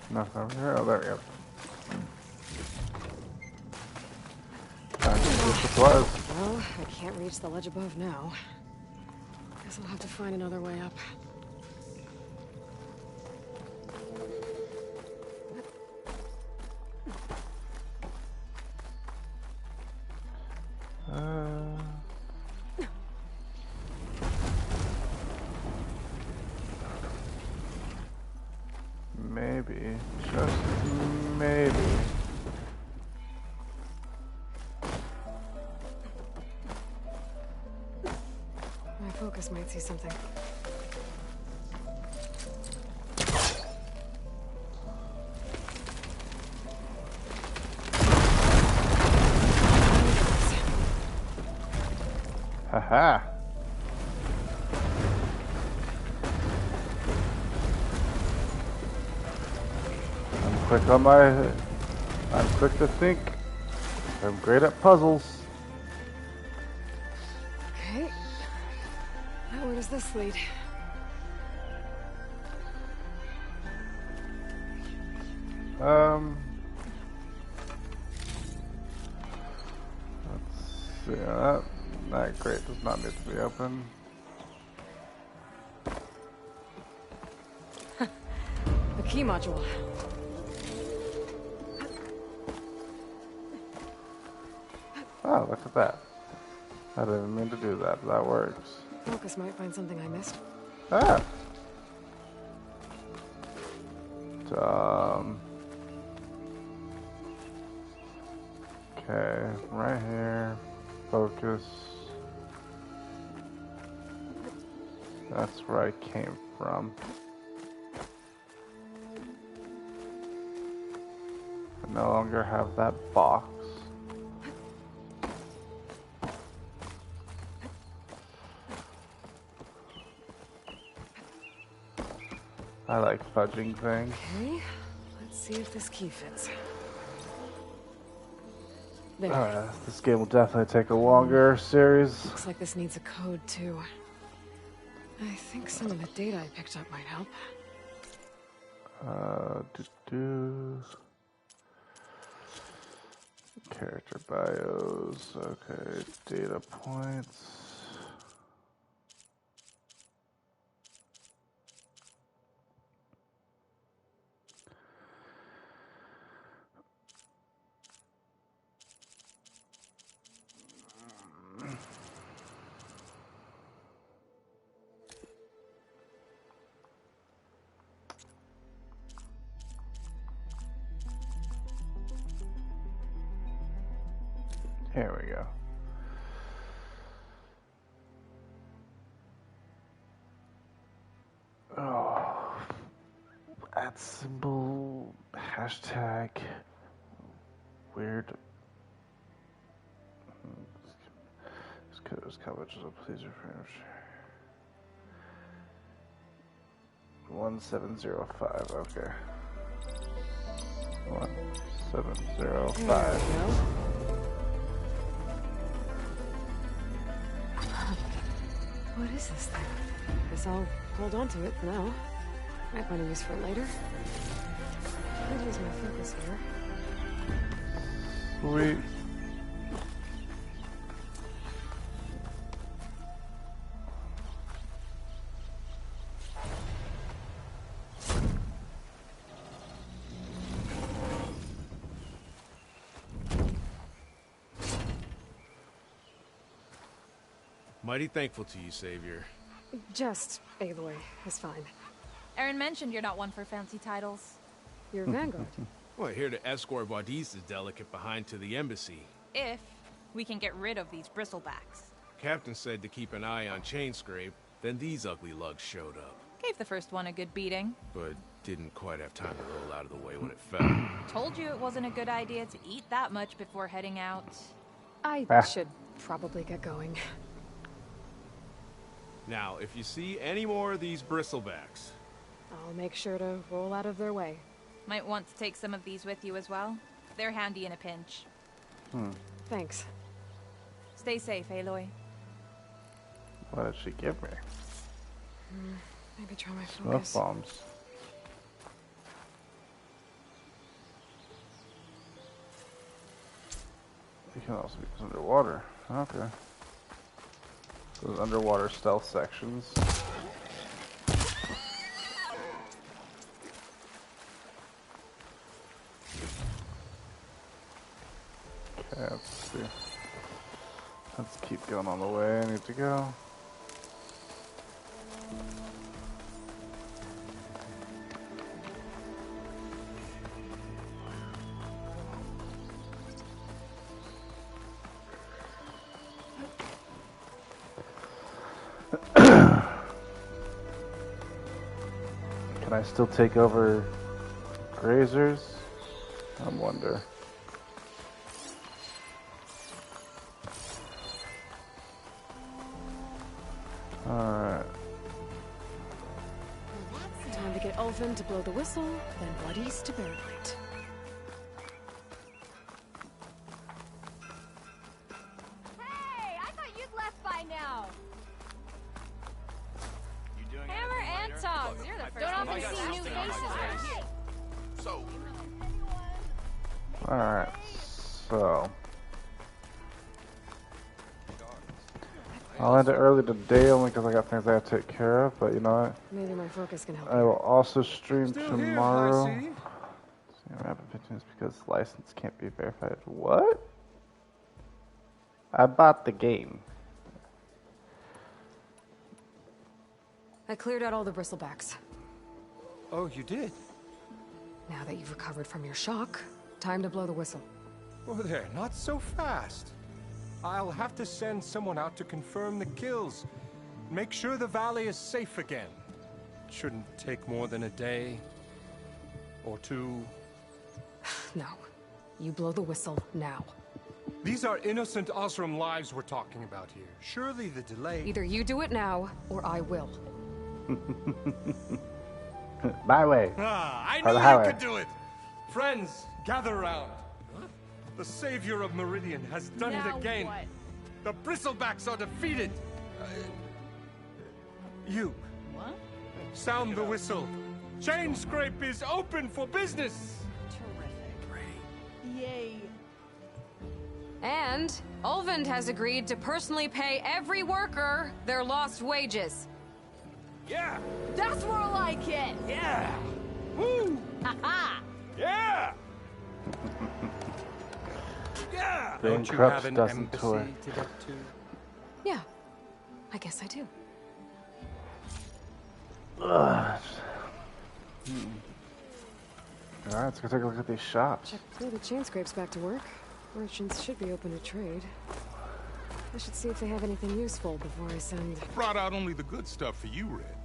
Nothing over here. Oh, there we go. Well, I can't reach the ledge above now. Guess I'll have to find another way up. Maybe, just maybe. My focus might see something. Haha. I'm quick to think. I'm great at puzzles. Okay. Now where does this lead? Let's see. That crate does not need to be open. The key module. Oh, look at that. I didn't even mean to do that, but that works. Focus might find something I missed. Ah! Okay, right here. Focus. That's where I came from. I no longer have that box. I like fudging things. Okay, let's see if this key fits. There. This game will definitely take a longer series. Looks like this needs a code too. I think some of the data I picked up might help. Character bios. Okay, data points. Here we go. Oh, at symbol, hashtag, weird. This code is coverage, so please refresh. 1705, okay. 1705. What is this thing? Guess I'll hold on to it for now. Might find a use for it later. I'll use my focus here. Sweet. Mighty thankful to you, Savior. Just Aloy is fine. Aaron mentioned you're not one for fancy titles. You're Vanguard. Well, here to escort Wadis's delicate behind to the embassy. If we can get rid of these bristlebacks. Captain said to keep an eye on Chainscrape, then these ugly lugs showed up. Gave the first one a good beating. But didn't quite have time to roll out of the way when it fell. Told you it wasn't a good idea to eat that much before heading out. I should probably get going. Now, if you see any more of these bristlebacks... I'll make sure to roll out of their way. Might want to take some of these with you as well. They're handy in a pinch. Thanks. Stay safe, Aloy. What did she give me? Maybe try my Smoke focus. bombs. You can also be underwater. Okay. Those underwater stealth sections. Okay, let's see. Let's keep going on the way I need to go. Can I still take over grazers? I wonder. Alright. Time to get Ulvin to blow the whistle, then buddies to bear night. Hey, I thought you'd left by now. You doing Hammer and Tongs, you're the first Don't one. often see new faces around here. So, Alright. So. I'll end it early today only because I got things I have to take care of, but you know what? Maybe my focus can help. I will also stream Still tomorrow. here, Rapid fitness because license can't be verified. What? I bought the game. I cleared out all the bristlebacks. Oh, you did? Now that you've recovered from your shock, time to blow the whistle. Oh, there, not so fast. I'll have to send someone out to confirm the kills. Make sure the valley is safe again. Shouldn't take more than a day or two. No. You blow the whistle now. These are innocent Osram lives we're talking about here. Surely the delay... Either you do it now, or I will. My way. I Or the knew highway. you could do it! Friends, gather round. The savior of Meridian has done it again. What? The bristlebacks are defeated. You. What? Sound the whistle. Chain Scrape is open for business. Terrific. Yay. And Ulvin has agreed to personally pay every worker their lost wages. yeah! That's more like it. Yeah! Woo! Ha Yeah! Yeah! Being Don't you corrupt have an doesn't embassy toy. to get to? Yeah. I guess I do. Alright, let's go take a look at these shops. Check through the chain scrapes back to work. Merchants should be open to trade. I should see if they have anything useful before I send... Brought out only the good stuff for you, Red.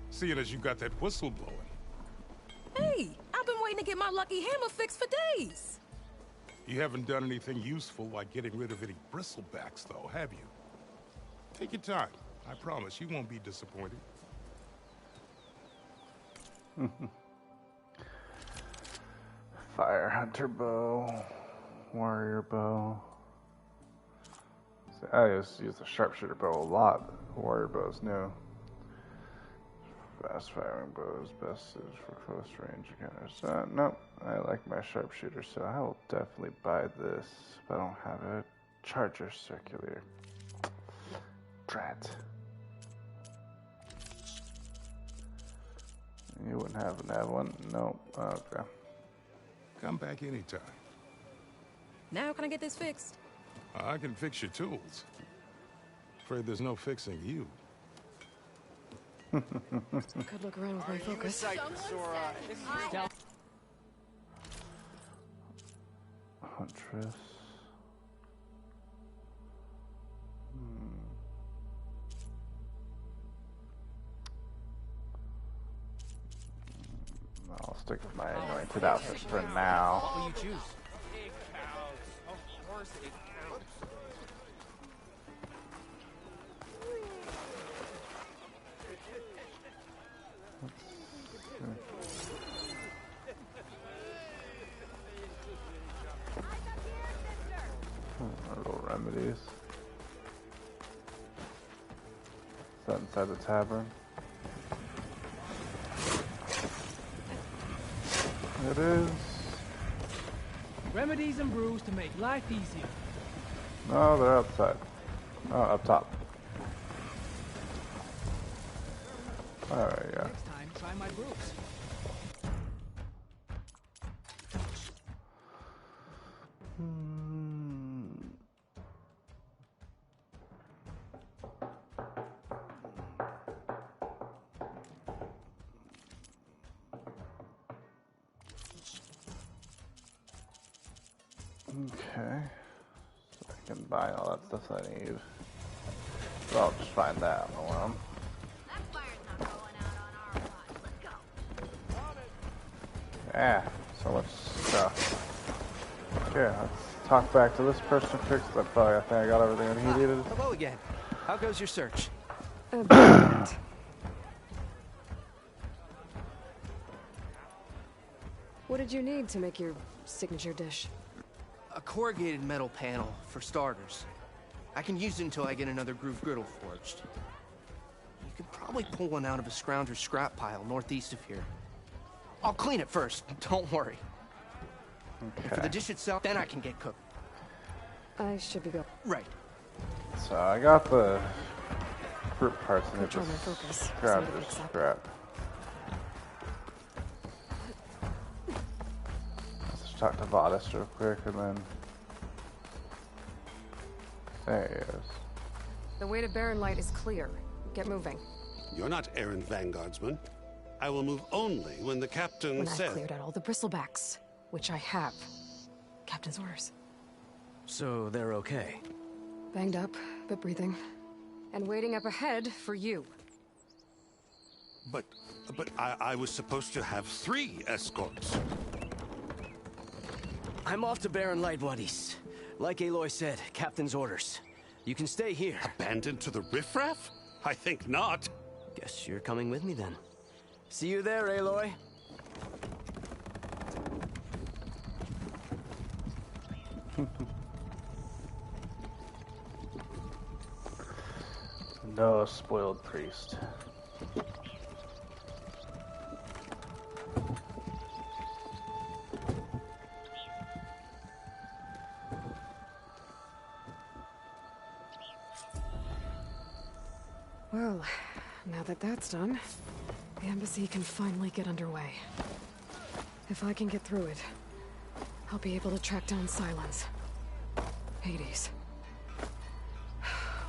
Seeing as you got that whistle blowing. Hey, I've been waiting to get my lucky hammer fixed for days. You haven't done anything useful like getting rid of any bristlebacks, though, have you? Take your time. I promise you won't be disappointed. Fire hunter bow, warrior bow. See, I used to use the sharpshooter bow a lot. The warrior bow is new. Fast firing bows best suited for close range encounters. Nope, I like my sharpshooter, so I will definitely buy this. If I don't have a charger circular. Drat. You wouldn't happen to have one? Nope. Okay. Come back anytime. Now can I get this fixed? I can fix your tools. Afraid there's no fixing you. Could look around with my focus. Huntress. I'll stick with my anointed outfit for now. What will you choose? Of course it counts. Little remedies. Is that inside the tavern? It is. Remedies and brews to make life easier. No, they're outside. Oh, up top. Alright, yeah. Next time, try my brews. Okay. So I can buy all that stuff that I need. So I'll just find that on the one. Yeah, so much stuff. Okay, let's talk back to this person quick. I think I got everything that he needed. Hello again. How goes your search? What did you need to make your signature dish? A corrugated metal panel, for starters. I can use it until I get another groove griddle forged. You could probably pull one out of a scrounger's scrap pile northeast of here. I'll clean it first, don't worry. Okay. For the dish itself, then I can get cooked. I should be go. Right. So I got the fruit parts and Control my focus. grab Somebody this picks up. scrap. Let's just talk to Vadis real quick and then... There he is. The way to Barren Light is clear. Get moving. You're not errant vanguardsman. I will move only when the captain When says... I've cleared out all the bristlebacks, which I have. Captain's orders. So they're okay? Banged up, but breathing. And waiting up ahead for you. But I was supposed to have 3 escorts. I'm off to Barren Light, buddies. Like Aloy said, captain's orders. You can stay here. Abandoned to the riffraff? I think not. Guess you're coming with me then. See you there, Aloy. No spoiled priest. Well, now that that's done, the embassy can finally get underway. If I can get through it, I'll be able to track down Silence. Hades.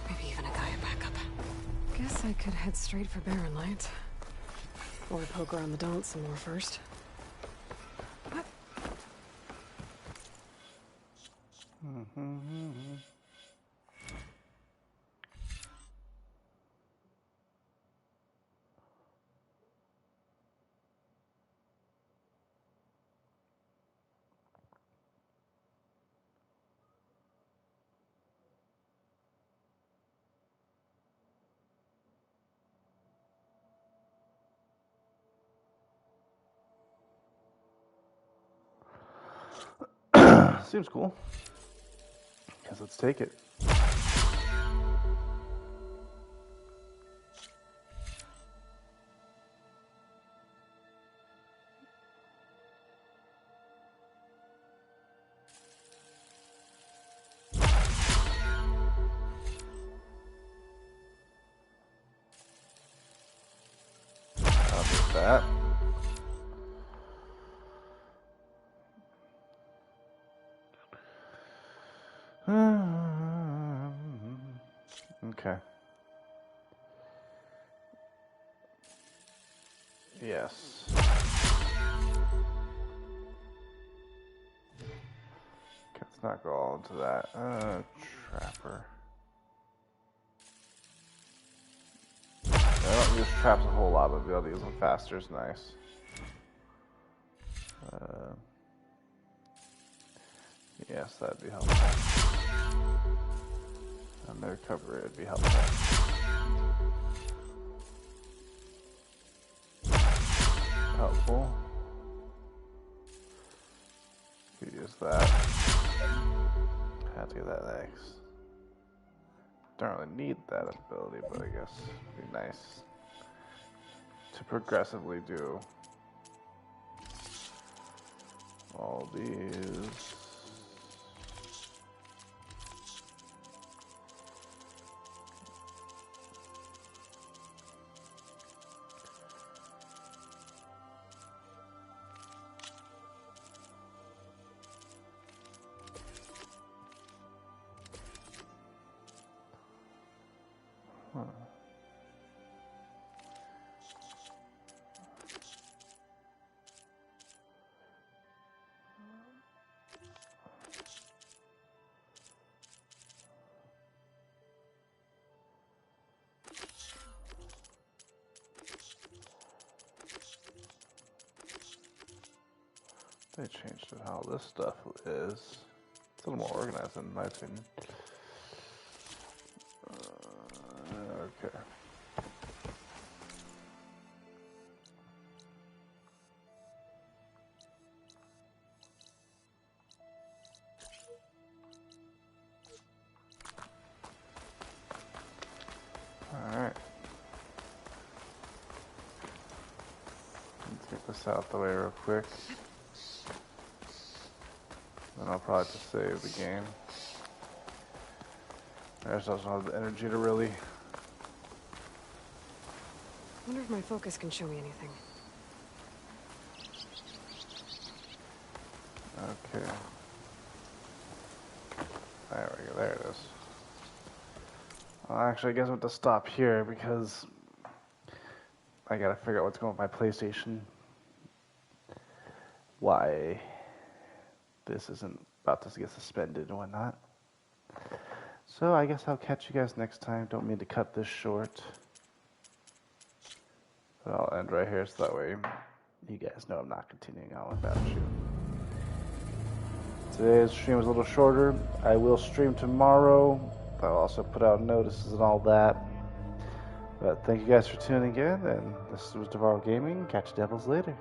Maybe even a Gaia backup. Guess I could head straight for Barren Light. Or poke around the Daunt some more first. What? Seems cool. Guess let's take it. I'll do that. Okay. Yes. Let's not go all into that. Trapper. I don't use traps a whole lot, but be able to use them faster is nice. Yes, that'd be helpful. And their cover, it'd be helpful. helpful. Could use that. Have to get that next. Don't really need that ability, but I guess it'd be nice to progressively do all these. They changed how this stuff is. It's a little more organized in my opinion. Okay. Alright. Let's get this out the way real quick. Then I'll probably just save the game. I just don't have the energy to really. Wonder if my focus can show me anything. Okay. There we go, there it is. Well, actually, I guess I have to stop here because I gotta figure out what's going on with my PlayStation. Why this isn't about to get suspended and whatnot. So I guess I'll catch you guys next time. Don't mean to cut this short. But I'll end right here so that way you guys know I'm not continuing on without you. Today's stream was a little shorter. I will stream tomorrow. I'll also put out notices and all that. But thank you guys for tuning in, and this was Devarro Gaming. Catch you devils later.